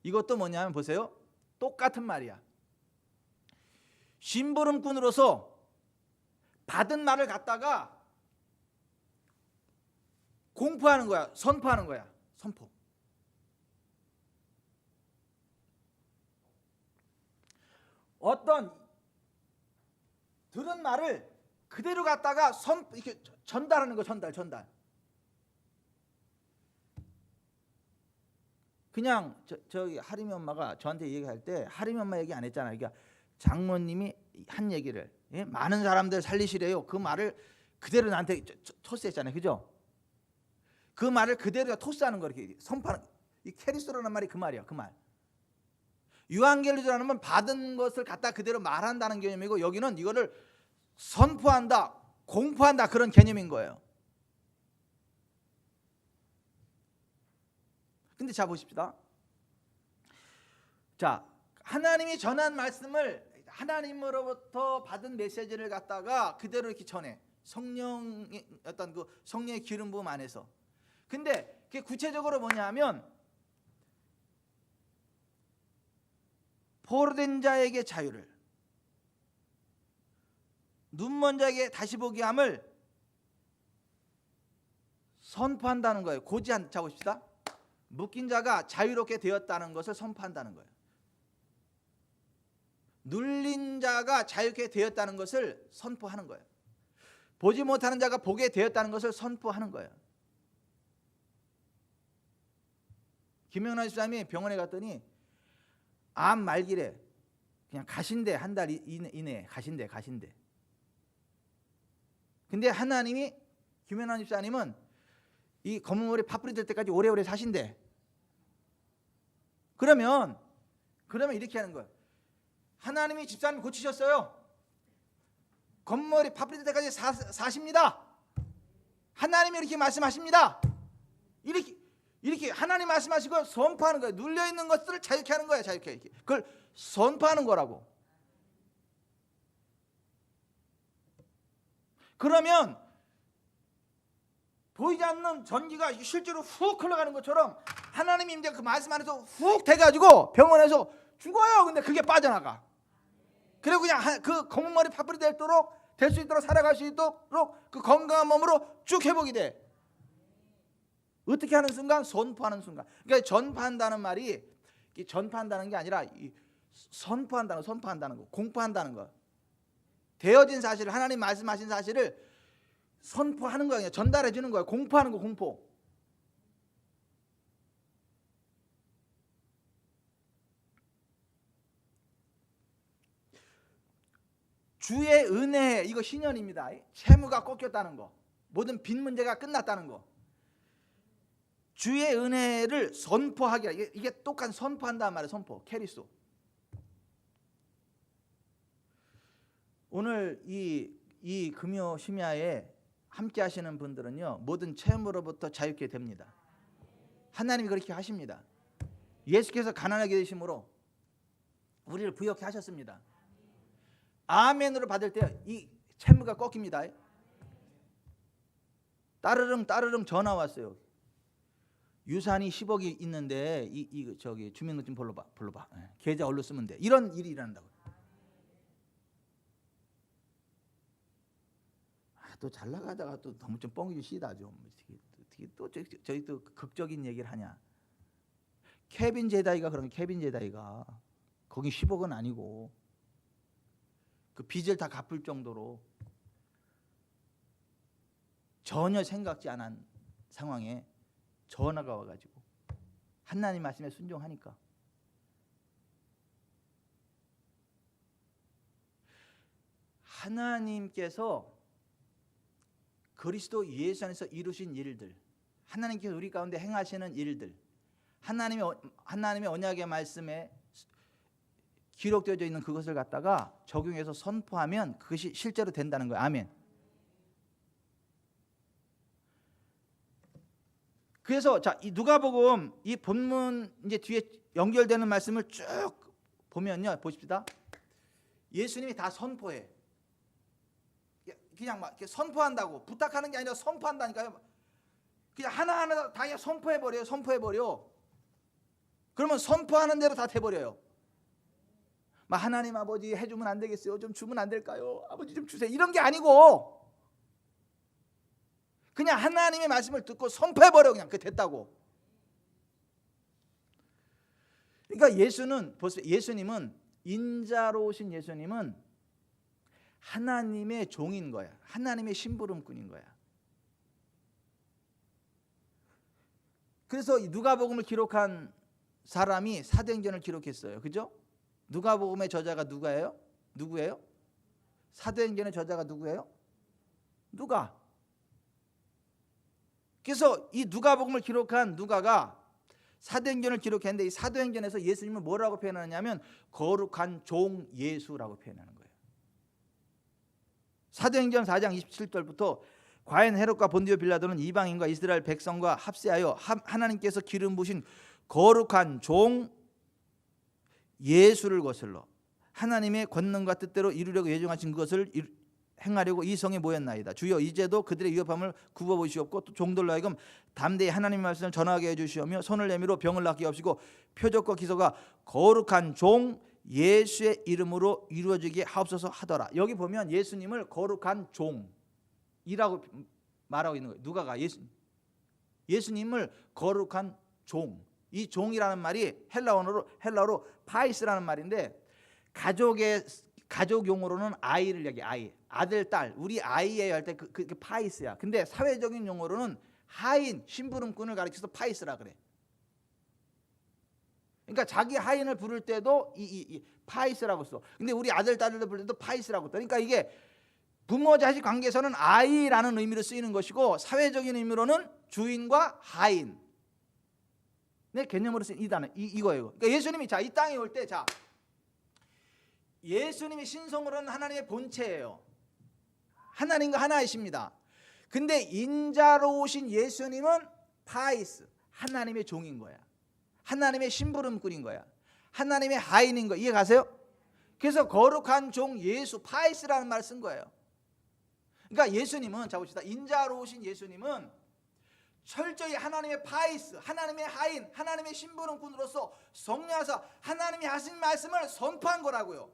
이것도 뭐냐면 보세요. 똑같은 말이야. 심부름꾼으로서 받은 말을 갖다가 공포하는 거야. 선포하는 거야. 선포. 어떤 들은 말을 그대로 갖다가 이렇게 전달하는 거. 전달. 그냥 저기 하림이 엄마가 저한테 얘기할 때 하림이 엄마 얘기 안 했잖아요. 그러니까 장모님이 한 얘기를 많은 사람들 살리시래요. 그 말을 그대로 나한테 토스했잖아요. 그죠? 그 말을 그대로 토스하는 거. 이렇게 선포하는. 이 캐리스토라는 말이 그 말이야. 그 말. 유앙겔리조라는 건 받은 것을 갖다 그대로 말한다는 개념이고 여기는 이거를 선포한다, 공포한다 그런 개념인 거예요. 근데 자 보십시다. 자, 하나님이 전한 말씀을 하나님으로부터 받은 메시지를 갖다가 그대로 이렇게 전해. 성령의 어떤 그 성령의 기름 부음 안에서. 근데 그게 구체적으로 뭐냐면 포로된 자에게 자유를, 눈먼 자에게 다시 보게 함을 선포한다는 거예요. 고지한, 자 봅시다. 묶인 자가 자유롭게 되었다는 것을 선포한다는 거예요. 눌린 자가 자유롭게 되었다는 것을 선포하는 거예요. 보지 못하는 자가 보게 되었다는 것을 선포하는 거예요. 김영란 집사님이 병원에 갔더니 암 말기래. 그냥 가신대. 한 달 이내에 가신대. 근데 하나님이 김영란 집사님은 이 검은 머리 파뿌리 될 때까지 오래오래 사신대. 그러면 이렇게 하는 거예요. 하나님이 집사님 고치셨어요. 검은 머리 파뿌리 될 때까지 사십니다. 하나님이 이렇게 말씀하십니다. 이렇게 하나님 말씀하시고 선포하는 거예요. 눌려 있는 것들을 자유케 하는 거예요. 자유케. 그걸 선포하는 거라고. 그러면 보이지 않는 전기가 실제로 훅 흘러가는 것처럼 하나님이 이제 그 말씀 안에서 훅 돼가지고 병원에서 죽어요. 근데 그게 빠져나가. 그리고 그냥 그 검은 머리 파뿌리 될 수 있도록 살아갈 수 있도록 그 건강한 몸으로 쭉 회복이 돼. 어떻게 하는 순간? 선포하는 순간. 그러니까 전파한다는 말이 전파한다는 게 아니라 선포한다는 거, 공포한다는 거. 되어진 사실을, 하나님 말씀하신 사실을 선포하는 거예요. 전달해 주는 거예요. 공포하는 거, 공포. 주의 은혜, 이거 신현입니다. 채무가 꺾였다는 거, 모든 빚 문제가 끝났다는 거. 주의 은혜를 선포하기라. 이게 똑같은 선포한다는 말이에요. 선포, 캐리소. 오늘 이 금요 심야에 함께 하시는 분들은요, 모든 채무로부터 자유케 됩니다. 하나님이 그렇게 하십니다. 예수께서 가난하게 되심으로 우리를 부욕케 하셨습니다. 아멘으로 받을 때 이 채무가 꺾입니다. 따르릉 전화 왔어요. 유산이 10억이 있는데 저기 주민등록증 불러봐. 계좌 얼로 쓰면 돼. 이런 일이 일어난다고. 또 잘 나가다가 또 너무 좀 뻥이 시다 좀. 어떻게 또 저희 또 극적인 얘기를 하냐. 케빈 제다이가 거기 10억은 아니고 그 빚을 다 갚을 정도로 전혀 생각지 않은 상황에 전화가 와가지고 하나님 말씀에 순종하니까 하나님께서 그리스도 예수 안에서 이루신 일들, 하나님께서 우리 가운데 행하시는 일들, 하나님의 언약의 말씀에 기록되어져 있는 그것을 갖다가 적용해서 선포하면 그것이 실제로 된다는 거예요. 아멘. 그래서 자, 이 누가복음 이 본문 이제 뒤에 연결되는 말씀을 쭉 보면요, 보십시다. 예수님이 다 선포해. 그냥 막 이렇게 선포한다고, 부탁하는 게 아니라 선포한다니까요. 그냥 하나하나 다 그냥 선포해 버려. 그러면 선포하는 대로 다 돼 버려요. 막 하나님 아버지 해주면 안 되겠어요? 좀 주면 안 될까요? 아버지 좀 주세요. 이런 게 아니고 그냥 하나님의 말씀을 듣고 선포해 버려. 그냥 그 됐다고. 그러니까 예수님은 인자로우신 예수님은 하나님의 종인 거야. 하나님의 심부름꾼인 거야. 그래서 누가복음을 기록한 사람이 사도행전을 기록했어요. 그죠? 누가복음의 저자가 누구예요? 사도행전의 저자가 누구예요? 누가? 그래서 이 누가복음을 기록한 누가가 사도행전을 기록했는데 이 사도행전에서 예수님을 뭐라고 표현하냐면 거룩한 종 예수라고 표현하는 거예요. 사도행전 4장 27절부터 과연 헤롯과 본디오 빌라도는 이방인과 이스라엘 백성과 합세하여 하나님께서 기름 부으신 거룩한 종 예수를 거슬러 하나님의 권능과 뜻대로 이루려고 예정하신 그것을 행하려고 이 성에 모였나이다. 주여 이제도 그들의 위협함을 굽어보시옵고 또 종들로 하여금 담대히 하나님의 말씀을 전하게 해주시오며 손을 내밀어 병을 낫게 하시고 표적과 기사가 거룩한 종 예수의 이름으로 이루어지게 하옵소서 하더라. 여기 보면 예수님을 거룩한 종이라고 말하고 있는 거예요. 누가가 예수님을 거룩한 종. 이 종이라는 말이 헬라어로 파이스라는 말인데 가족 용어로는 아이를 얘기해. 아들, 딸, 우리 아이예요 할 때 그 파이스야. 근데 사회적인 용어로는 하인, 심부름꾼을 가리켜서 파이스라 그래. 그러니까 자기 하인을 부를 때도 이 파이스라고 써. 근데 우리 아들, 딸을 부를 때도 파이스라고 써. 그러니까 이게 부모 자식 관계에서는 아이라는 의미로 쓰이는 것이고 사회적인 의미로는 주인과 하인. 내 개념으로 쓰인 이 단어 이거예요. 그러니까 예수님이 이 땅에 올 때 예수님이 신성으로는 하나님의 본체예요. 하나님과 하나이십니다. 근데 인자로 오신 예수님은 파이스, 하나님의 종인 거야. 하나님의 심부름꾼인 거야. 하나님의 하인인 거 이해 가세요? 그래서 거룩한 종 예수 파이스라는 말을 쓴 거예요. 그러니까 예수님은 자 봅시다. 인자로 오신 예수님은 철저히 하나님의 파이스, 하나님의 하인, 하나님의 심부름꾼으로서 성령하사 하나님이 하신 말씀을 선포한 거라고요.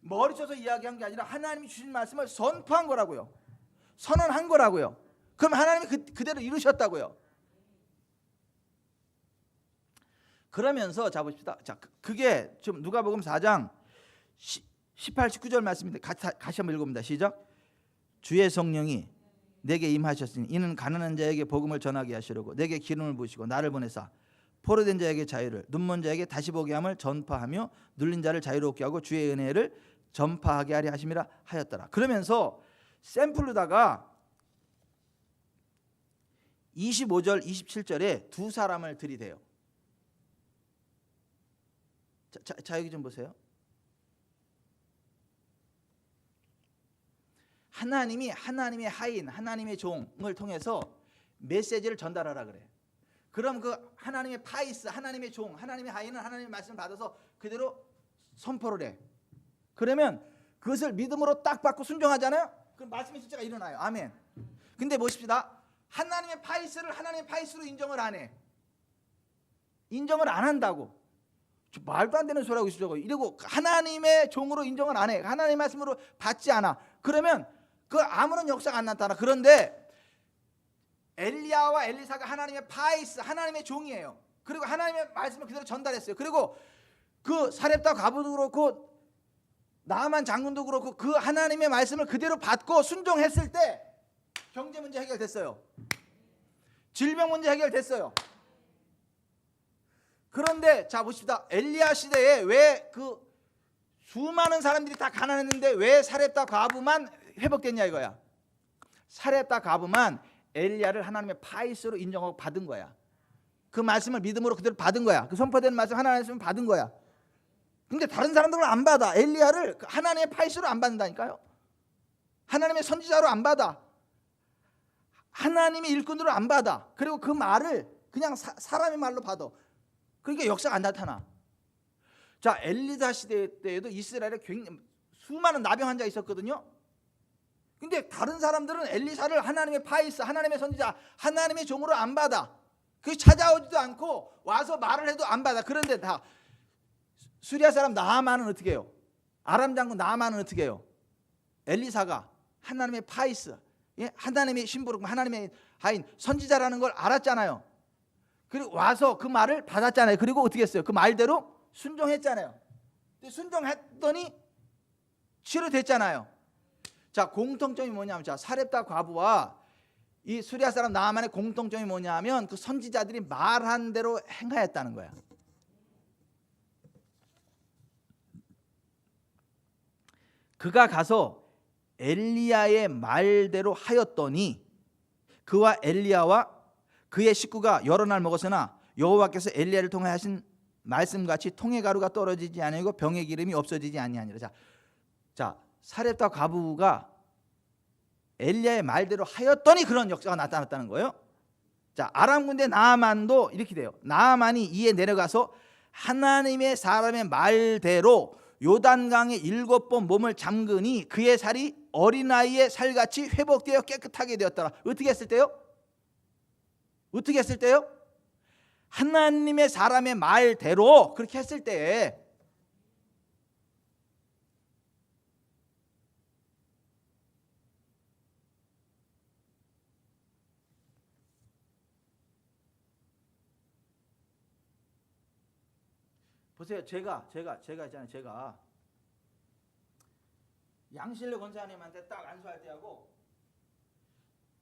머리 쳐서 이야기한 게 아니라 하나님이 주신 말씀을 선포한 거라고요. 선언한 거라고요. 그럼 하나님이 그대로 이루셨다고요. 그러면서 자 봅시다. 자, 그게 좀 누가복음 4장 18, 19절 말씀인데 같이 한번 읽어봅니다. 시작. 주의 성령이 내게 임하셨으니 이는 가난한 자에게 복음을 전하게 하시려고 내게 기름을 부으시고 나를 보내사 포로된 자에게 자유를 눈먼 자에게 다시 보게 함을 전파하며 눌린 자를 자유롭게 하고 주의 은혜를 전파하게 하려 하심이라 하였더라. 그러면서 샘플로다가 25절 27절에 두 사람을 들이대요. 자 여기 좀 보세요. 하나님이 하나님의 하인, 하나님의 종을 통해서 메시지를 전달하라 그래. 그럼 그 하나님의 파이스, 하나님의 종, 하나님의 하인은 하나님의 말씀을 받아서 그대로 선포를 해. 그러면 그것을 믿음으로 딱 받고 순종하잖아요. 그럼 말씀의 실제가 일어나요. 아멘. 근데 보십시다. 하나님의 파이스를 하나님의 파이스로 인정을 안 해. 인정을 안 한다고. 말도 안 되는 소리하고 있어. 이러고 하나님의 종으로 인정을 안 해. 하나님의 말씀으로 받지 않아. 그러면 그 아무런 역사가 안 나타나. 그런데 엘리야와 엘리사가 하나님의 파이스, 하나님의 종이에요. 그리고 하나님의 말씀을 그대로 전달했어요. 그리고 그 사렙다 과부도 그렇고 나아만 장군도 그렇고 그 하나님의 말씀을 그대로 받고 순종했을 때 경제 문제 해결됐어요. 질병 문제 해결됐어요. 그런데 자 보십시다. 엘리야 시대에 왜 그 수많은 사람들이 다 가난했는데 왜 사렙다 과부만 회복됐냐 이거야. 사렙다 과부만 엘리야를 하나님의 파이스로 인정하고 받은 거야. 그 말씀을 믿음으로 그대로 받은 거야. 그 선포된 말씀 하나님의 말씀을 받은 거야. 근데 다른 사람들은 안 받아. 엘리야를 하나님의 파이스로 안 받는다니까요. 하나님의 선지자로 안 받아. 하나님의 일꾼으로 안 받아. 그리고 그 말을 그냥 사람의 말로 받아. 그러니까 역사가 안 나타나. 자, 엘리사 시대 때에도 이스라엘에 굉장히 수많은 나병 환자가 있었거든요. 근데 다른 사람들은 엘리사를 하나님의 파이스, 하나님의 선지자, 하나님의 종으로 안 받아. 그 찾아오지도 않고 와서 말을 해도 안 받아. 그런데 다 수리아 사람 나아만은 어떻게 해요? 아람 장군 나아만은 어떻게 해요? 엘리사가 하나님의 파이스, 하나님의 신부름, 하나님의 하인, 선지자라는 걸 알았잖아요. 그리고 와서 그 말을 받았잖아요. 그리고 어떻게 했어요? 그 말대로 순종했잖아요. 순종했더니 치료됐잖아요. 자, 공통점이 뭐냐면 자, 사렙다 과부와 이 수리아 사람 나아만의 공통점이 뭐냐면 그 선지자들이 말한 대로 행하였다는 거야. 그가 가서 엘리야의 말대로 하였더니 그와 엘리야와 그의 식구가 여러 날 먹었으나 여호와께서 엘리야를 통해 하신 말씀같이 통의 가루가 떨어지지 아니하고 병의 기름이 없어지지 아니하니라. 자, 사렙다 과부가 엘리야의 말대로 하였더니 그런 역사가 나타났다는 거예요. 자, 아람 군대 나아만도 이렇게 돼요. 나아만이 이에 내려가서 하나님의 사람의 말대로 요단강에 7번 몸을 잠그니 그의 살이 어린아이의 살같이 회복되어 깨끗하게 되었더라. 어떻게 했을 때요? 어떻게 했을 때요? 하나님의 사람의 말대로 그렇게 했을 때 보세요. 제가 있잖아요. 제가 양실래 권사님한테 딱 안수할 때하고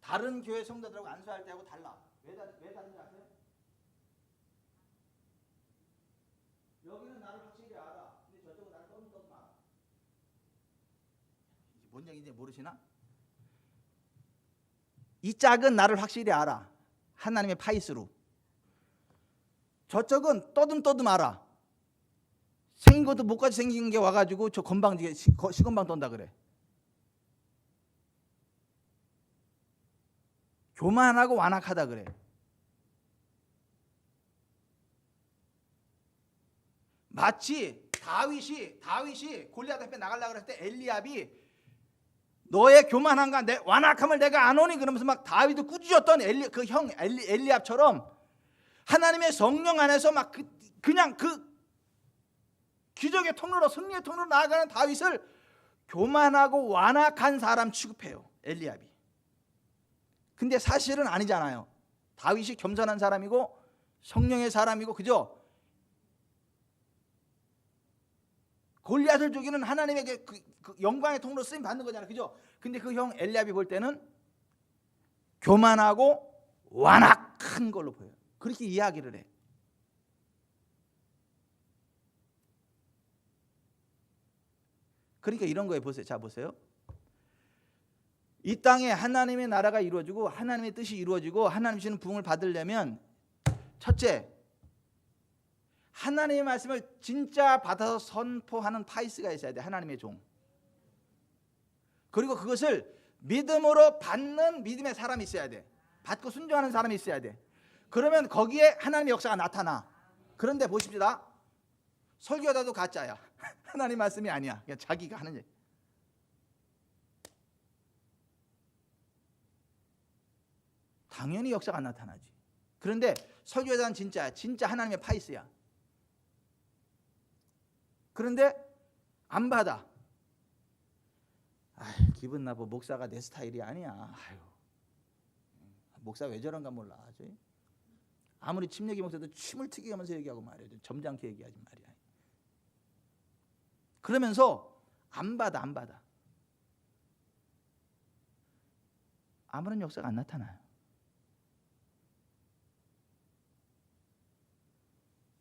다른 교회 성도들하고 안수할 때하고 달라. 왜 다른지 아세요? 여기는 나를 확실히 알아. 근데 저쪽은 나를 떠듬떠듬 알아. 뭔 얘기인지 모르시나? 이 짝은 나를 확실히 알아. 하나님의 파이스로. 저쪽은 떠듬떠듬 알아. 생긴 것도 목까지 생긴 게 와가지고 저 건방지게 시건방 떤다 그래. 교만하고 완악하다 그래. 마치 다윗이 골리앗 앞에 나가려고 했을 때 엘리압이 너의 교만함과 내 완악함을 내가 아노니 그러면서 막 다윗을 꾸짖었던 그 형 엘리압처럼 하나님의 성령 안에서 막 그냥 그 기적의 통로로 승리의 통로로 나아가는 다윗을 교만하고 완악한 사람 취급해요. 엘리압이. 근데 사실은 아니잖아요. 다윗이 겸손한 사람이고 성령의 사람이고 그죠? 골리앗을 죽이는 하나님의 그 영광의 통로로 쓰임 받는 거잖아요. 그죠? 근데 그 형 엘리압이 볼 때는 교만하고 완악한 걸로 보여요. 그렇게 이야기를 해. 그러니까 이런 거에 보세요. 자 보세요. 이 땅에 하나님의 나라가 이루어지고 하나님의 뜻이 이루어지고 하나님 주시는 부흥을 받으려면 첫째, 하나님의 말씀을 진짜 받아서 선포하는 파이스가 있어야 돼. 하나님의 종. 그리고 그것을 믿음으로 받는 믿음의 사람이 있어야 돼. 받고 순종하는 사람이 있어야 돼. 그러면 거기에 하나님의 역사가 나타나. 그런데 보십시다. 설교자도 가짜야. 하나님 말씀이 아니야. 그냥 자기가 하는 얘기. 당연히 역사가 안 나타나지. 그런데 설교자는 진짜야. 진짜 하나님의 파이스야. 그런데 안 받아. 아유, 기분 나빠. 목사가 내 스타일이 아니야. 아유, 목사 왜 저런가 몰라. 아무리 침례기 목사도 침을 튀게 하면서 얘기하고 말이야. 점잖게 얘기하지 말이야. 그러면서 안 받아. 아무런 역사가 안 나타나요.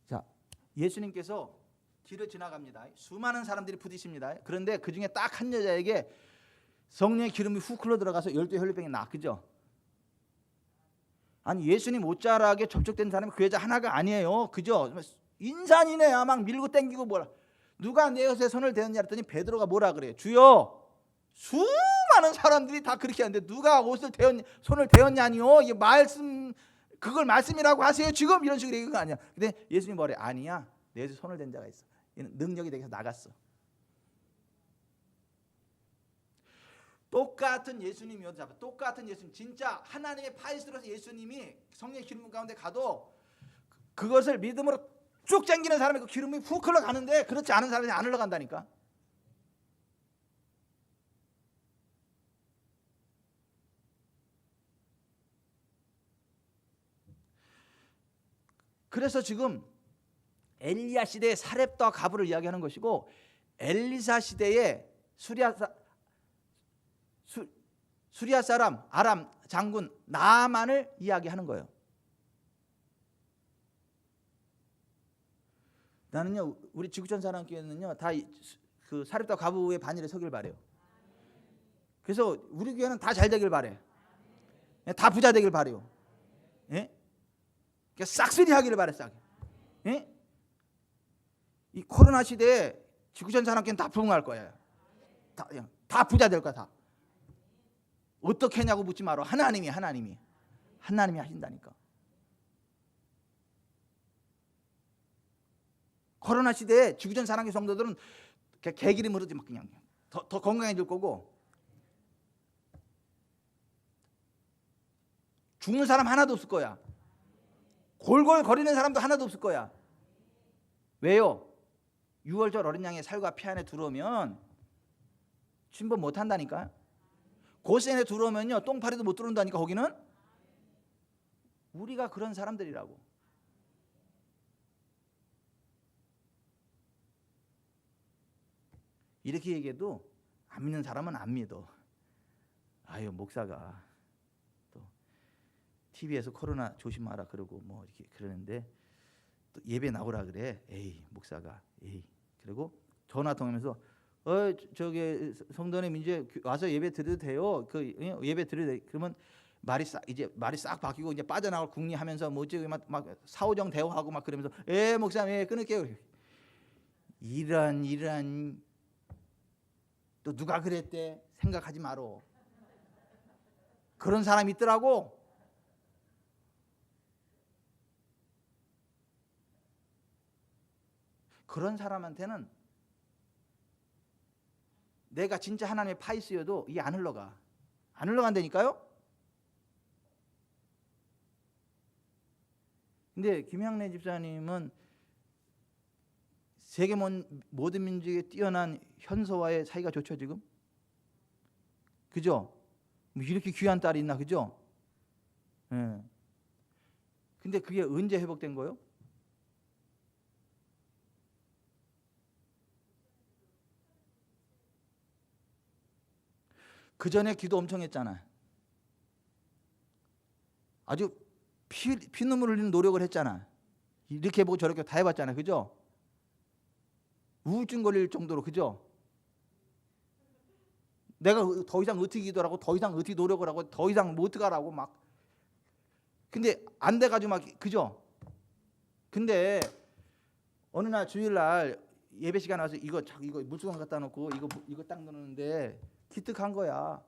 자, 예수님께서 길을 지나갑니다. 수많은 사람들이 부딪힙니다. 그런데 그 중에 딱 한 여자에게 성령의 기름이 훅 흘러 들어가서 12 혈류병이 나. 그죠? 아니 예수님 옷자락에 접촉된 사람이 그 여자 하나가 아니에요. 그죠? 인산이네. 막 밀고 땡기고 뭐라. 누가 내 옷에 손을 대었냐 했더니 베드로가 뭐라 그래요? 주여, 수많은 사람들이 다 그렇게 하는데 누가 옷을 손을 대었냐니요? 이 말씀 그걸 말씀이라고 하세요 지금? 이런 식으로 얘기한 거 아니야. 근데 예수님 뭐래? 아니야. 내 옷에 손을 댄 자가 있어. 얘는 능력이 되게 나갔어. 똑같은 예수님이어도 똑같은 예수님, 진짜 하나님의 파이스로서 예수님이 성령의 기름 가운데 가도 그것을 믿음으로 쭉 당기는 사람이 그 기름이 훅 흘러가는데 그렇지 않은 사람이 안 흘러간다니까. 그래서 지금 엘리야 시대의 사렙과 가브를 이야기하는 것이고 엘리사 시대의 수리아 사람 아람 장군 나아만을 이야기하는 거예요. 나는요 우리 지구촌 사람교회는요 다 그 사렙과 가브의 반열에 서길 바래요. 그래서 우리 교회는 다 잘 되길 바래. 다 부자 되길 바래요. 예? 싹쓸이 하기를 바래. 싹. 예? 이 코로나 시대에 지구촌 사람교회는 다 부흥할 거예요. 다 부자 될 거야. 다. 어떻게 했냐고 묻지 마라. 하나님이 하신다니까. 코로나 시대에 지구촌 사랑의 성도들은 개기름 흐르지 막 그냥 더 건강해질 거고 죽는 사람 하나도 없을 거야. 골골거리는 사람도 하나도 없을 거야. 왜요? 6월절 어린 양의 살과 피 안에 들어오면 침범 못 한다니까. 고센에 들어오면요 똥파리도 못 들어온다니까. 거기는 우리가 그런 사람들이라고. 이렇게 얘기해도 안 믿는 사람은 안 믿어. 아유, 목사가 또 TV에서 코로나 조심하라 그러고 뭐 이렇게 그러는데 또 예배 나오라 그래. 에이, 목사가 에이. 그리고 전화 통하면서 저기 성도님 이제 와서 예배 드려도 돼요. 그 예배 드려도 돼. 그러면 말이 싹 바뀌고 이제 빠져나갈 궁리하면서 뭐 어쩌고 막 사오정 대화하고 막 그러면서 목사님 끊을게요. 이런 또 누가 그랬대 생각하지 마로. 그런 사람이 있더라고. 그런 사람한테는 내가 진짜 하나님의 파이스여도 이게 안 흘러간다니까요. 근데 김향래 집사님은 세계 모든 민족에 뛰어난 현서와의 사이가 좋죠 지금. 그죠? 뭐 이렇게 귀한 딸이 있나. 그죠? 예. 근데 그게 언제 회복된 거예요? 그 전에 기도 엄청 했잖아. 아주 피눈물 흘리는 노력을 했잖아. 이렇게 해보고 저렇게 다 해봤잖아. 그죠? 우울증 걸릴 정도로. 그죠? 내가 더 이상 어떻게 기도하라고, 더 이상 어떻게 노력을 하고, 더 이상 뭐 어떡하라고 막. 근데 안 돼가지고 막. 그죠? 근데 어느 날 주일날 예배 시간 와서 이거 물수건 갖다 놓고 이거 딱 넣는데 기특한 거야.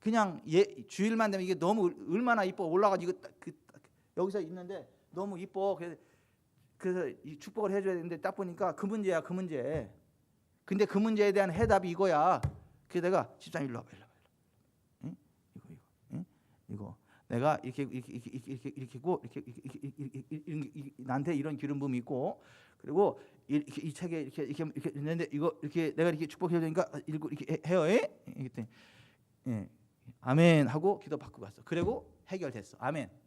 그냥 주일만 되면 이게 너무 얼마나 이뻐. 올라가지고 여기서 있는데 너무 이뻐. 그래서 이 축복을 해줘야 되는데 딱 보니까 그 문제야. 근데 그 문제에 대한 해답이 이거야. 그래서 내가 집사님 일로 와봐. 응? 이거 내가 이렇게 나한테 이런 기름 부음이 있고, 그리고 이 책에 이렇게 있는데 이거 이렇게 내가 이렇게 축복해 주니까 이렇게 해요. 이랬더니 아멘 하고 기도 받고 갔어. 그리고 해결됐어. 아멘.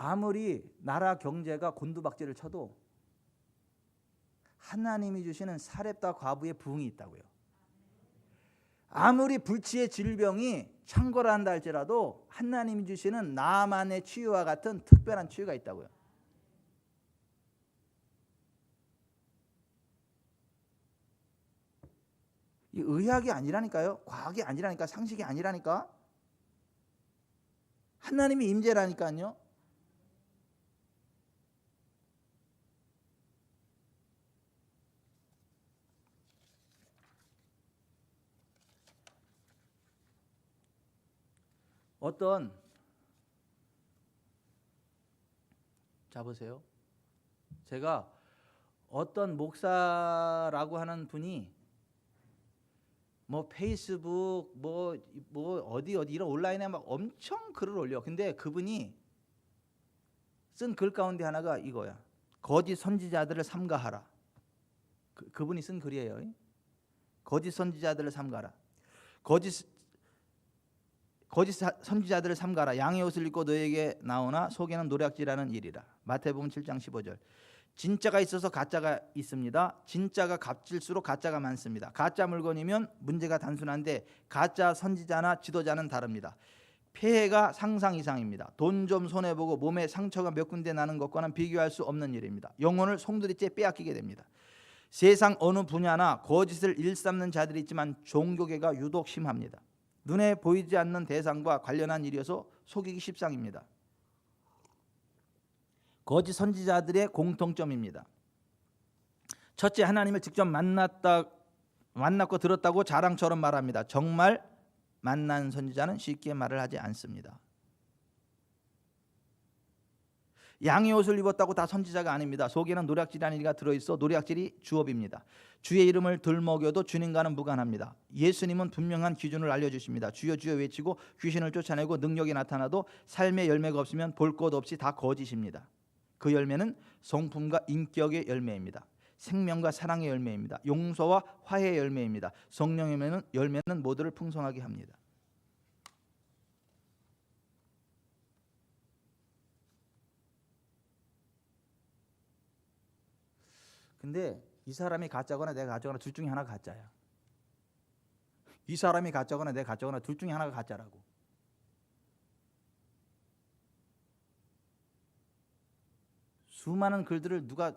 아무리 나라 경제가 곤두박질을 쳐도 하나님이 주시는 사렙다 과부의 부흥이 있다고요. 아무리 불치의 질병이 창궐한다 할지라도 하나님이 주시는 나만의 치유와 같은 특별한 치유가 있다고요. 이 의학이 아니라니까요. 과학이 아니라니까. 상식이 아니라니까. 하나님이 임재라니까요. 자 보세요. 제가 어떤 목사라고 하는 분이 뭐 페이스북 뭐 어디 이런 온라인에 막 엄청 글을 올려. 근데 그분이 쓴 글 가운데 하나가 이거야. 거짓 선지자들을 삼가하라. 그분이 쓴 글이에요. 거짓 선지자들을 삼가라. 거짓 선지자들을 삼가라. 양의 옷을 입고 너에게 나오나 속에는 노략질하는 일이라. 마태복음 7장 15절. 진짜가 있어서 가짜가 있습니다. 진짜가 값질수록 가짜가 많습니다. 가짜 물건이면 문제가 단순한데 가짜 선지자나 지도자는 다릅니다. 폐해가 상상 이상입니다. 돈 좀 손해보고 몸에 상처가 몇 군데 나는 것과는 비교할 수 없는 일입니다. 영혼을 송두리째 빼앗기게 됩니다. 세상 어느 분야나 거짓을 일삼는 자들이 있지만 종교계가 유독 심합니다. 눈에 보이지 않는 대상과 관련한 일이어서 속이기 십상입니다. 거짓 선지자들의 공통점입니다. 첫째, 하나님을 직접 만났고 들었다고 자랑처럼 말합니다. 정말 만난 선지자는 쉽게 말을 하지 않습니다. 양의 옷을 입었다고 다 선지자가 아닙니다. 속에는 노략질이 아니가 들어있어 노략질이 주업입니다. 주의 이름을 덜 먹여도 주님과는 무관합니다. 예수님은 분명한 기준을 알려주십니다. 주여 주여 외치고 귀신을 쫓아내고 능력이 나타나도 삶의 열매가 없으면 볼 것 없이 다 거짓입니다. 그 열매는 성품과 인격의 열매입니다. 생명과 사랑의 열매입니다. 용서와 화해의 열매입니다. 성령의 열매는 모두를 풍성하게 합니다. 근데 이 사람이 가짜거나 내가 가짜거나 둘 중에 하나가 가짜야. 이 사람이 가짜거나 내가 가짜거나 둘 중에 하나가 가짜라고. 수많은 글들을 누가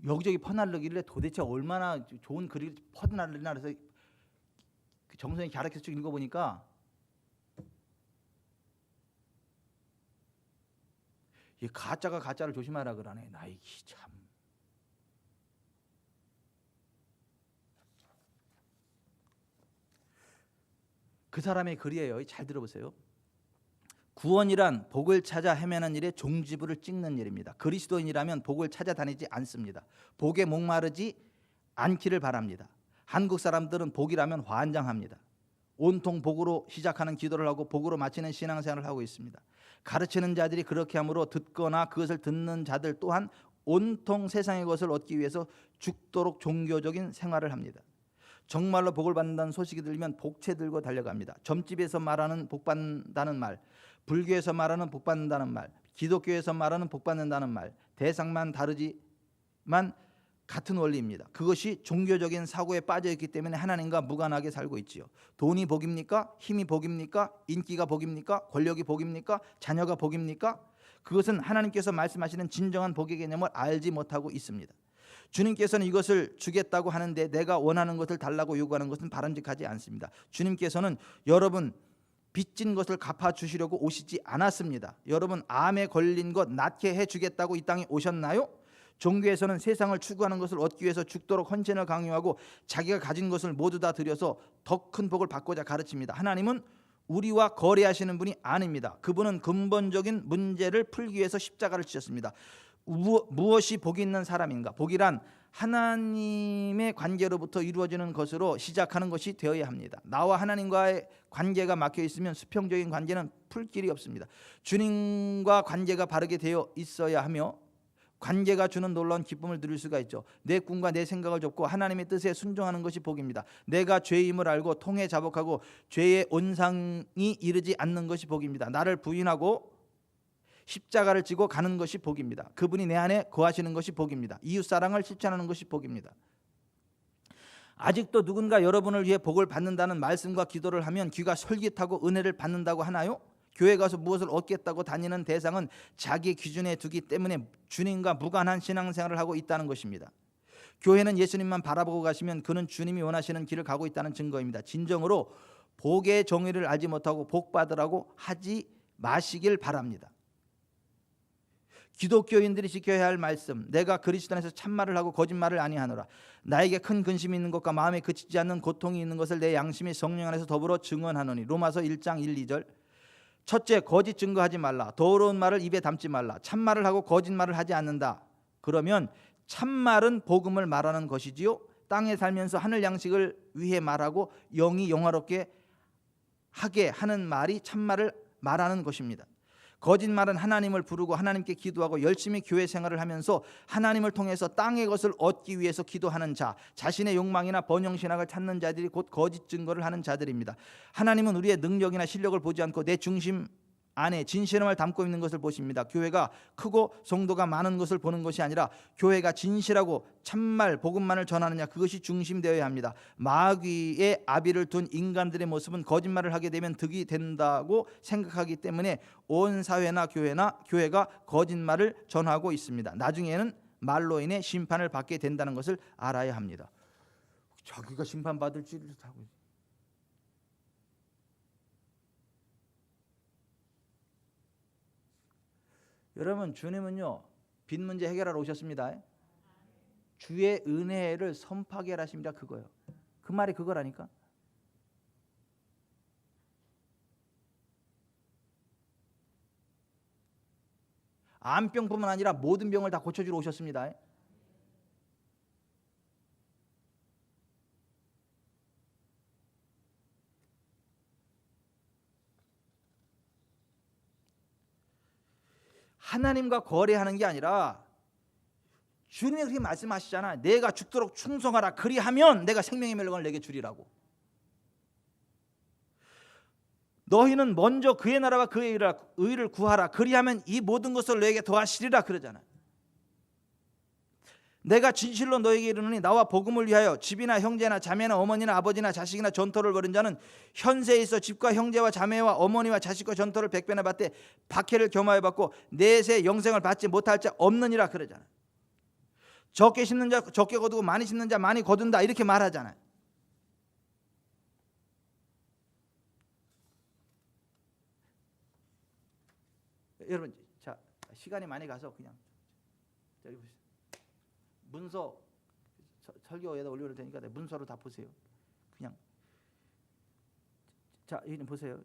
여기저기 퍼날르길래 도대체 얼마나 좋은 글이 퍼날르나 그래서 정성이 가르쳐서 쭉 읽어보니까 이 가짜가 가짜를 조심하라 그러네. 나이 참. 그 사람의 글이에요. 잘 들어보세요. 구원이란 복을 찾아 헤매는 일에 종지부를 찍는 일입니다. 그리스도인이라면 복을 찾아다니지 않습니다. 복에 목마르지 않기를 바랍니다. 한국 사람들은 복이라면 환장합니다. 온통 복으로 시작하는 기도를 하고 복으로 마치는 신앙생활을 하고 있습니다. 가르치는 자들이 그렇게 함으로 듣거나 그것을 듣는 자들 또한 온통 세상의 것을 얻기 위해서 죽도록 종교적인 생활을 합니다. 정말로 복을 받는다는 소식이 들리면 복채 들고 달려갑니다. 점집에서 말하는 복 받는다는 말, 불교에서 말하는 복 받는다는 말, 기독교에서 말하는 복 받는다는 말, 대상만 다르지만 같은 원리입니다. 그것이 종교적인 사고에 빠져 있기 때문에 하나님과 무관하게 살고 있지요. 돈이 복입니까? 힘이 복입니까? 인기가 복입니까? 권력이 복입니까? 자녀가 복입니까? 그것은 하나님께서 말씀하시는 진정한 복의 개념을 알지 못하고 있습니다. 주님께서는 이것을 주겠다고 하는데 내가 원하는 것을 달라고 요구하는 것은 바람직하지 않습니다. 주님께서는 여러분 빚진 것을 갚아주시려고 오시지 않았습니다. 여러분 암에 걸린 것 낫게 해주겠다고 이 땅에 오셨나요? 종교에서는 세상을 추구하는 것을 얻기 위해서 죽도록 헌신을 강요하고 자기가 가진 것을 모두 다 들여서 더 큰 복을 받고자 가르칩니다. 하나님은 우리와 거래하시는 분이 아닙니다. 그분은 근본적인 문제를 풀기 위해서 십자가를 지셨습니다. 무엇이 복이 있는 사람인가? 복이란 하나님의 관계로부터 이루어지는 것으로 시작하는 것이 되어야 합니다. 나와 하나님과의 관계가 막혀 있으면 수평적인 관계는 풀 길이 없습니다. 주님과 관계가 바르게 되어 있어야 하며 관계가 주는 놀라운 기쁨을 누릴 수가 있죠. 내 꿈과 내 생각을 접고 하나님의 뜻에 순종하는 것이 복입니다. 내가 죄임을 알고 통해 자복하고 죄의 온상이 이르지 않는 것이 복입니다. 나를 부인하고 십자가를 지고 가는 것이 복입니다. 그분이 내 안에 거하시는 것이 복입니다. 이웃사랑을 실천하는 것이 복입니다. 아직도 누군가 여러분을 위해 복을 받는다는 말씀과 기도를 하면 귀가 솔깃하고 은혜를 받는다고 하나요? 교회 가서 무엇을 얻겠다고 다니는 대상은 자기 기준에 두기 때문에 주님과 무관한 신앙생활을 하고 있다는 것입니다. 교회는 예수님만 바라보고 가시면 그는 주님이 원하시는 길을 가고 있다는 증거입니다. 진정으로 복의 정의를 알지 못하고 복 받으라고 하지 마시길 바랍니다. 기독교인들이 지켜야 할 말씀, 내가 그리스도 안에서 참말을 하고 거짓말을 아니하노라. 나에게 큰 근심이 있는 것과 마음에 그치지 않는 고통이 있는 것을 내 양심이 성령 안에서 더불어 증언하노니. 로마서 1장 1, 2절. 첫째, 거짓 증거하지 말라. 더러운 말을 입에 담지 말라. 참말을 하고 거짓말을 하지 않는다. 그러면 참말은 복음을 말하는 것이지요. 땅에 살면서 하늘 양식을 위해 말하고 영이 영화롭게 하게 하는 말이 참말을 말하는 것입니다. 거짓말은 하나님을 부르고 하나님께 기도하고 열심히 교회 생활을 하면서 하나님을 통해서 땅의 것을 얻기 위해서 기도하는 자, 자신의 욕망이나 번영신학을 찾는 자들이 곧 거짓 증거를 하는 자들입니다. 하나님은 우리의 능력이나 실력을 보지 않고 내 중심 안에 진실함을 담고 있는 것을 보십니다. 교회가 크고 성도가 많은 것을 보는 것이 아니라 교회가 진실하고 참말 복음만을 전하느냐, 그것이 중심되어야 합니다. 마귀의 아비를 둔 인간들의 모습은 거짓말을 하게 되면 득이 된다고 생각하기 때문에 온 사회나 교회가 거짓말을 전하고 있습니다. 나중에는 말로 인해 심판을 받게 된다는 것을 알아야 합니다. 자기가 심판받을 줄을 하고 있어요. 여러분, 주님은요 빚 문제 해결하러 오셨습니다. 주의 은혜를 선포하게 하십니다. 그거요. 그 말이 그거라니까. 암병뿐만 아니라 모든 병을 다 고쳐주러 오셨습니다. 하나님과 거래하는 게 아니라 주님이 그렇게 말씀하시잖아. 내가 죽도록 충성하라. 그리하면 내가 생명의 멸관을 내게 주리라고. 너희는 먼저 그의 나라와 그의 의를 구하라. 그리하면 이 모든 것을 너에게 더하시리라 그러잖아. 내가 진실로 너에게 이르노니 나와 복음을 위하여 집이나 형제나 자매나 어머니나 아버지나 자식이나 전토를 벌인 자는 현세에 있어 집과 형제와 자매와 어머니와 자식과 전토를 100배나 받되 박해를 겸하여 받고 내세 영생을 받지 못할 자 없느니라 그러잖아. 적게 심는 자 적게 거두고 많이 심는 자 많이 거둔다 이렇게 말하잖아요. 여러분, 자 시간이 많이 가서 그냥 저기 보세요. 문서 설교에다 올려놓을 테니까 문서로 다 보세요. 그냥 자 여기 보세요.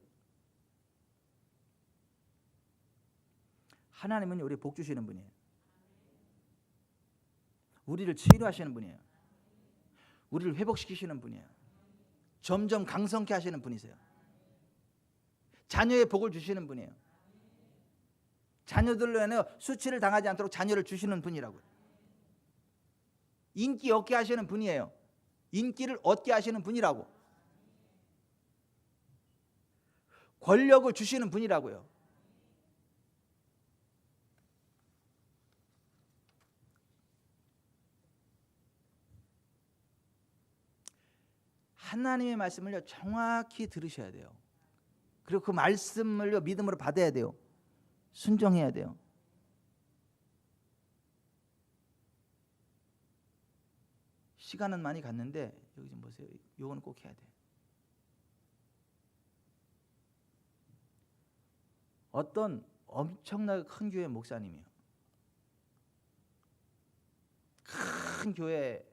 하나님은 우리 복 주시는 분이에요. 우리를 치료하시는 분이에요. 우리를 회복시키시는 분이에요. 점점 강성케 하시는 분이세요. 자녀의 복을 주시는 분이에요. 자녀들로 인해 수치를 당하지 않도록 자녀를 주시는 분이라고요. 인기 얻게 하시는 분이에요. 인기를 얻게 하시는 분이라고. 권력을 주시는 분이라고요. 하나님의 말씀을요 정확히 들으셔야 돼요. 그리고 그 말씀을요 믿음으로 받아야 돼요. 순종해야 돼요. 시간은 많이 갔는데 여기 좀 보세요. 요거는 꼭 해야 돼. 어떤 엄청나게 큰 교회 목사님이요. 큰 교회에서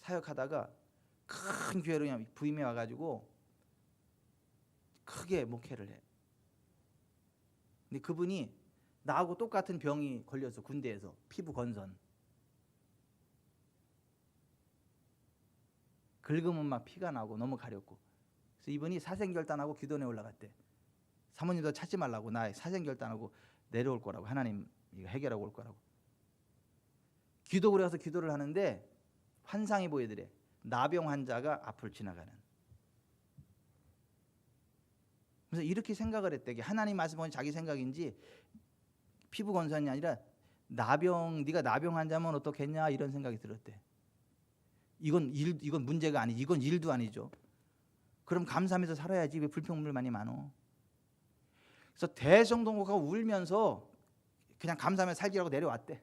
사역하다가 큰 교회로 그냥 부임해 와가지고 크게 목회를 해. 근데 그분이 나하고 똑같은 병이 걸려서 군대에서 피부 건선. 긁으면 막 피가 나고 너무 가렵고. 그래서 이분이 사생결단하고 기도원에 올라갔대. 사모님도 찾지 말라고. 나 사생결단하고 내려올 거라고. 하나님 이거 해결하고 올 거라고. 기도국에 가서 기도를 하는데 환상이 보이더래. 나병 환자가 앞을 지나가는. 그래서 이렇게 생각을 했대. 하나님 말씀은 자기 생각인지 피부 건선이 아니라 네가 나병 환자면 어떻겠냐 이런 생각이 들었대. 이건 문제가 아니지. 이건 일도 아니죠. 그럼 감사하면서 살아야지. 왜 불평불만이 많어? 그래서 대성동고가 울면서 그냥 감사하면서 살기라고 내려왔대.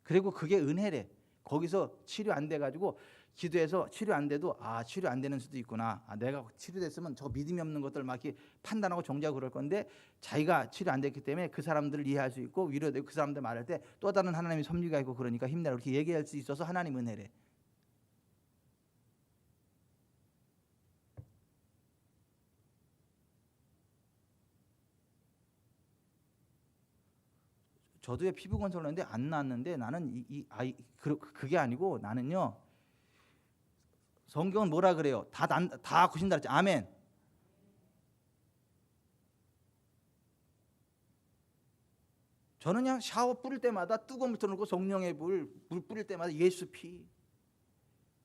그리고 그게 은혜래. 거기서 치료 안 돼가지고 기도해서 치료 안 돼도 치료 안 되는 수도 있구나. 내가 치료됐으면 저 믿음이 없는 것들 막 이렇게 판단하고 정죄하고 그럴 건데 자기가 치료 안 됐기 때문에 그 사람들을 이해할 수 있고 위로되고 그 사람들 말할 때 또 다른 하나님의 섭리가 있고 그러니까 힘내라 이렇게 얘기할 수 있어서 하나님 은혜래. 저도 피부 건설을 했는데 안 나았는데 나는 그게 아니고 나는요. 성경은 뭐라 그래요? 다 고친다 그랬지. 아멘. 저는 그냥 샤워 뿌릴 때마다 뜨거운 물 틀어놓고 성령의 물 뿌릴 때마다 예수 피.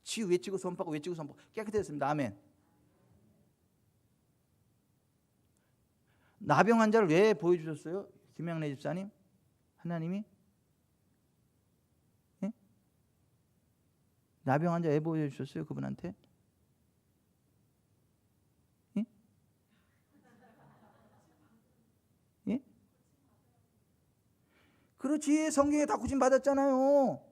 치 외치고 선포하고 외치고 선포. 깨끗해졌습니다. 아멘. 나병 환자를 왜 보여주셨어요? 김영래 집사님? 하나님이? 예? 나병 환자 왜 보여주셨어요? 그분한테? 예? 예? 그렇지. 성경에 다 고침 받았잖아요.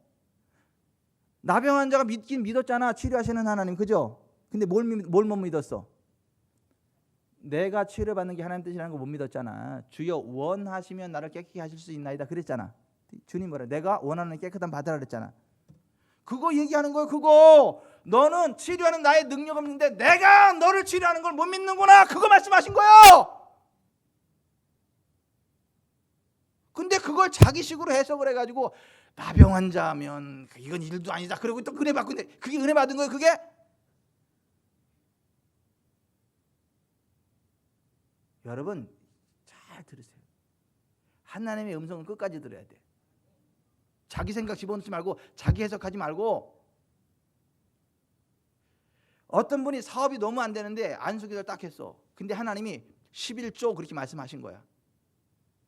나병 환자가 믿긴 믿었잖아. 치료하시는 하나님. 그죠? 근데 뭘 못 믿었어? 내가 치료받는 게 하나님 뜻이라는 거 못 믿었잖아. 주여 원하시면 나를 깨끗게 하실 수 있나이다 그랬잖아. 주님 뭐래? 내가 원하는 깨끗함 받으라 그랬잖아. 그거 얘기하는 거예요. 그거 너는 치료하는 나의 능력 없는데 내가 너를 치료하는 걸 못 믿는구나. 그거 말씀하신 거예요. 근데 그걸 자기식으로 해석을 해가지고 나병 환자면 이건 일도 아니다. 그리고 또 은혜 받고 있는데 그게 은혜 받은 거예요. 그게 여러분 잘 들으세요. 하나님의 음성은 끝까지 들어야 돼. 자기 생각 집어넣지 말고 자기 해석하지 말고. 어떤 분이 사업이 너무 안 되는데 안수기도를 딱 했어. 근데 하나님이 11조 그렇게 말씀하신 거야.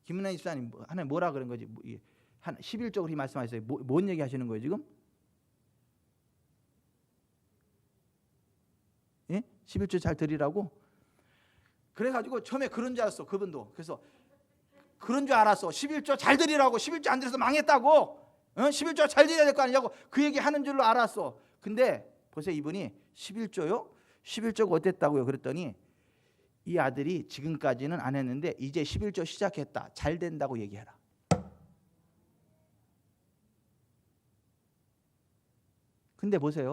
김은혜 집사님 하나님 뭐라 그런 거지? 11조 그렇게 말씀하셨어요. 뭔 얘기 하시는 거예요 지금? 예? 11조 잘 드리라고? 그래가지고 처음에 그런 줄 알았어 그분도. 그래서 그런 줄 알았어. 11조 잘 드리라고. 11조 안 드려서 망했다고. 11조 잘 드려야 될 거 아니냐고 그 얘기 하는 줄로 알았어. 근데 보세요. 이분이 11조요? 11조가 어땠다고요? 그랬더니 이 아들이 지금까지는 안 했는데 이제 11조 시작했다. 잘 된다고 얘기해라. 근데 보세요.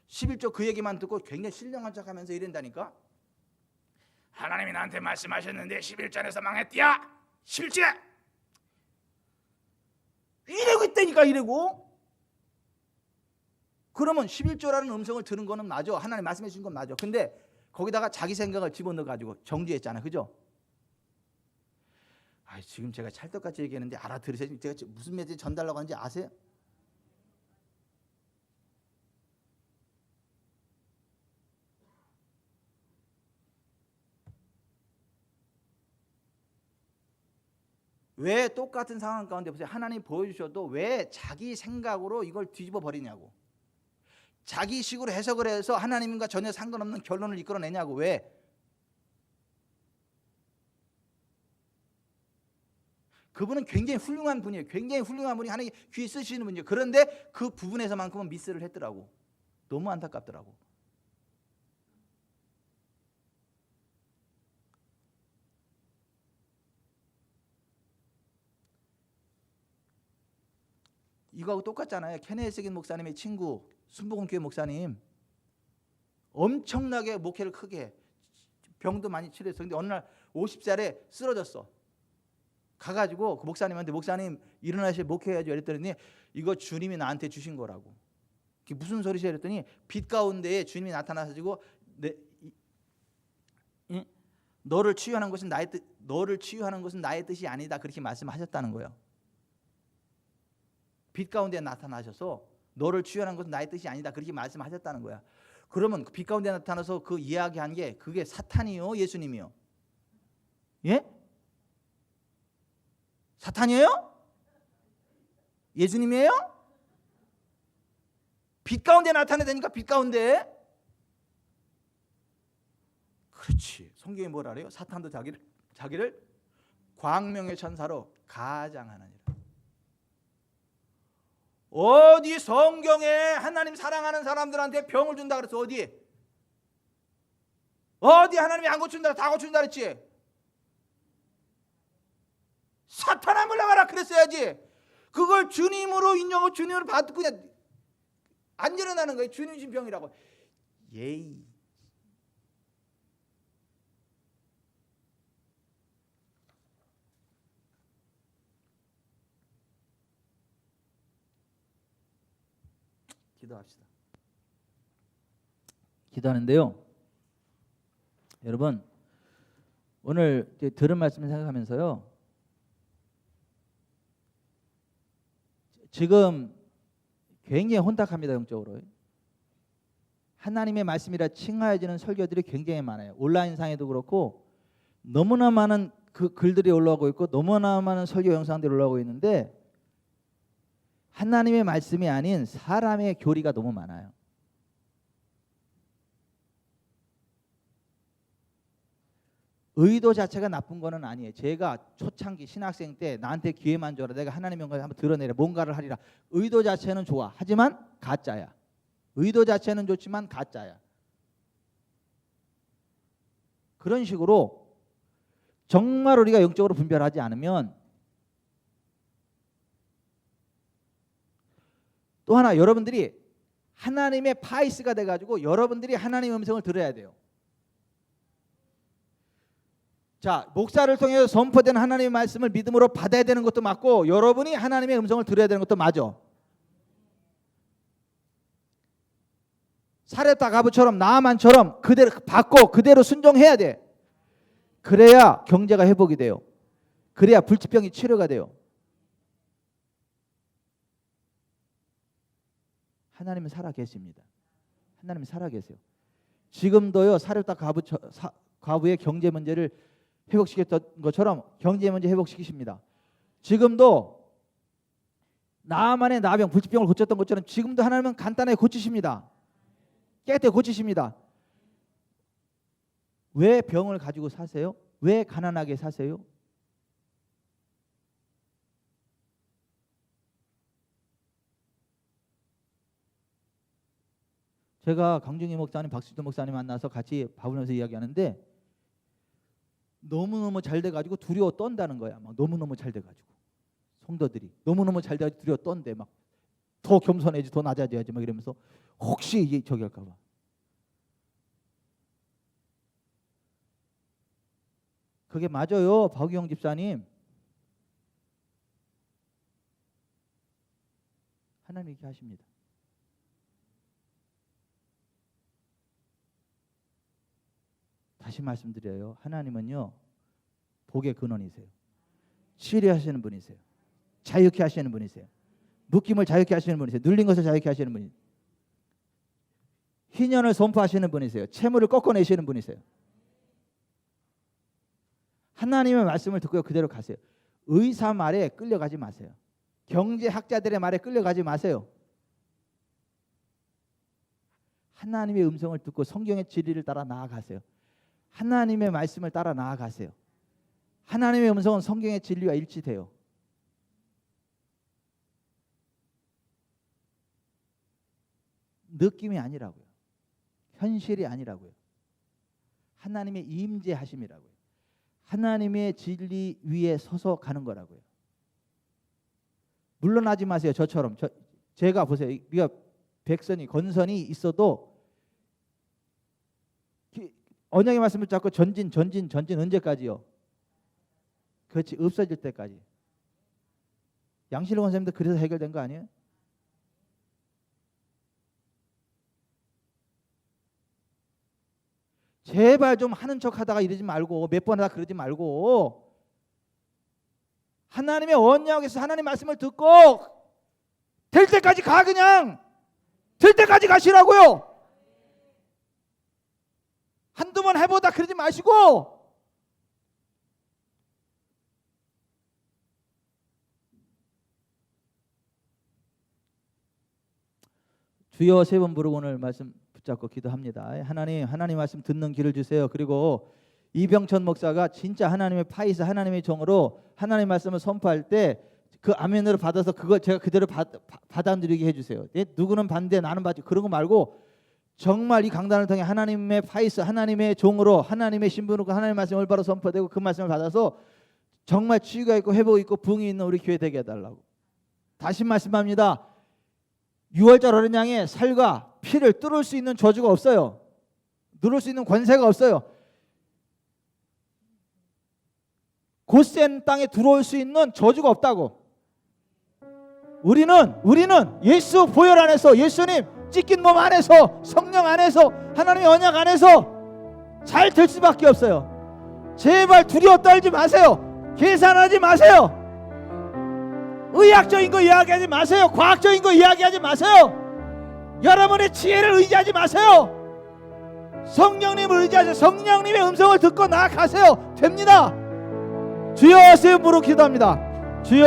11조 그 얘기만 듣고 굉장히 신령한 척하면서 이런다니까. 하나님이 나한테 말씀하셨는데 11조에서 망했디야. 11조에 이러고 있다니까. 이러고. 그러면 11조라는 음성을 들은 거는 맞아. 하나님 말씀해 주신 건 맞아. 근데 거기다가 자기 생각을 집어넣어 가지고 정죄했잖아. 그죠? 지금 제가 찰떡같이 얘기했는데 알아들으세요? 제가 무슨 메시지 전달하려고 하는지 아세요? 왜 똑같은 상황 가운데 보세요. 하나님 보여주셔도 왜 자기 생각으로 이걸 뒤집어 버리냐고. 자기식으로 해석을 해서 하나님과 전혀 상관없는 결론을 이끌어내냐고. 왜? 그분은 굉장히 훌륭한 분이에요. 굉장히 훌륭한 분이 하나님 귀 쓰시는 분이에요. 그런데 그 부분에서만큼은 미스를 했더라고. 너무 안타깝더라고. 이거하고 똑같잖아요. 케네세긴 목사님의 친구 순복음교회 목사님 엄청나게 목회를 크게 해. 병도 많이 치료했어. 근데 어느 날 50살에 쓰러졌어. 가가지고 그 목사님한테 목사님 일어나실 목회해야죠. 이랬더니 이거 주님이 나한테 주신 거라고. 그게 무슨 소리세요? 이랬더니 빛 가운데에 주님이 나타나가지고 너를 치유하는 것은 나의 뜻이 아니다. 그렇게 말씀하셨다는 거예요. 빛 가운데 나타나셔서 너를 치유하는 것은 나의 뜻이 아니다. 그렇게 말씀하셨다는 거야. 그러면 빛 가운데 나타나서 그 이야기한 게 그게 사탄이요, 예수님이요? 예? 사탄이에요? 예수님이에요? 빛 가운데 나타나다니까. 빛 가운데. 그렇지. 성경이 뭐라 그래요? 사탄도 자기를 광명의 천사로 가장하느니라. 어디 성경에 하나님 사랑하는 사람들한테 병을 준다 그랬어? 어디 하나님이 안 고친다 다 고친다 그랬지? 사탄아 물러가라 그랬어야지. 그걸 주님으로 인정하고 주님으로 받고 그냥 안 일어나는 거예요. 주님 주신 병이라고. 예이. 기도합시다. 기도하는데요. 여러분 오늘 들은 말씀을 생각하면서요. 지금 굉장히 혼탁합니다. 영적으로. 하나님의 말씀이라 칭하여지는 설교들이 굉장히 많아요. 온라인상에도 그렇고 너무나 많은 그 글들이 올라오고 있고 너무나 많은 설교 영상들이 올라오고 있는데 하나님의 말씀이 아닌 사람의 교리가 너무 많아요. 의도 자체가 나쁜 거는 아니에요. 제가 초창기 신학생 때 나한테 기회만 줘라. 내가 하나님의 영광을 한번 드러내라. 뭔가를 하리라. 의도 자체는 좋아. 하지만 가짜야. 의도 자체는 좋지만 가짜야. 그런 식으로 정말 우리가 영적으로 분별하지 않으면 또 하나 여러분들이 하나님의 파이스가 돼가지고 여러분들이 하나님의 음성을 들어야 돼요. 자, 목사를 통해서 선포된 하나님의 말씀을 믿음으로 받아야 되는 것도 맞고 여러분이 하나님의 음성을 들어야 되는 것도 맞아. 사렙다 가부처럼 나아만처럼 그대로 받고 그대로 순종해야 돼. 그래야 경제가 회복이 돼요. 그래야 불치병이 치료가 돼요. 하나님은 살아계십니다. 하나님은 살아계세요. 지금도요, 사렙다 과부의 경제 문제를 회복시켰던 것처럼 경제 문제 회복시키십니다. 지금도 나아만의 나병, 불치병을 고쳤던 것처럼 지금도 하나님은 간단하게 고치십니다. 깨끗하게 고치십니다. 왜 병을 가지고 사세요? 왜 가난하게 사세요? 제가 강중희 목사님, 박수준 목사님 만나서 같이 밥을 하면서 이야기하는데 너무너무 잘 돼가지고 두려워 떤다는 거야. 막 너무너무 잘 돼가지고 성도들이 너무너무 잘 돼가지고 두려워 떤대. 막 더 겸손해지, 더 낮아져야지 막 이러면서 혹시 이게 저기 할까 봐. 그게 맞아요, 박유영 집사님. 하나님 이렇게 하십니다. 다시 말씀드려요. 하나님은요, 복의 근원이세요. 치료하시는 분이세요. 자유케 하시는 분이세요. 묶임을 자유케 하시는 분이세요. 눌린 것을 자유케 하시는 분이세요. 희년을 선포하시는 분이세요. 채무를 꺾어내시는 분이세요. 하나님의 말씀을 듣고 그대로 가세요. 의사 말에 끌려가지 마세요. 경제학자들의 말에 끌려가지 마세요. 하나님의 음성을 듣고 성경의 진리를 따라 나아가세요. 하나님의 말씀을 따라 나아가세요. 하나님의 음성은 성경의 진리와 일치돼요. 느낌이 아니라고요. 현실이 아니라고요. 하나님의 임재하심이라고요. 하나님의 진리 위에 서서 가는 거라고요. 물러나지 마세요. 저처럼. 제가 보세요. 우리가 백선이, 건선이 있어도 언약의 말씀을 잡고 전진 언제까지요? 그렇지, 없어질 때까지. 양실호 권사님도 그래서 해결된 거 아니에요? 제발 좀 하는 척 하다가 이러지 말고 몇 번 하다 그러지 말고 하나님의 언약에서 하나님 말씀을 듣고 될 때까지 가. 그냥 될 때까지 가시라고요. 한두 번 해보다 그러지 마시고 주여 세 번 부르고 오늘 말씀 붙잡고 기도합니다. 하나님 말씀 듣는 길을 주세요. 그리고 이병천 목사가 진짜 하나님의 파이스, 하나님의 종으로 하나님 말씀을 선포할 때 그 아멘으로 받아서 그걸 제가 그대로 받아들이게 해주세요. 누구는 반대, 나는 받지, 그런 거 말고 정말 이 강단을 통해 하나님의 파이스, 하나님의 종으로 하나님의 신분으로 하나님의 말씀을 올바로 선포되고 그 말씀을 받아서 정말 치유가 있고 회복이 있고 부흥이 있는 우리 교회 되게 해달라고. 다시 말씀합니다. 6월절 어린 양의 살과 피를 뚫을 수 있는 저주가 없어요. 누를 수 있는 권세가 없어요. 곧센 땅에 들어올 수 있는 저주가 없다고. 우리는 예수 보혈 안에서, 예수님 찢긴 몸 안에서, 성령 안에서, 하나님의 언약 안에서 잘 될 수밖에 없어요. 제발 두려워 떨지 마세요. 계산하지 마세요. 의학적인 거 이야기하지 마세요. 과학적인 거 이야기하지 마세요. 여러분의 지혜를 의지하지 마세요. 성령님을 의지하세요. 성령님의 음성을 듣고 나아가세요. 됩니다. 주여, 세 분 부르고 기도합니다. 주여.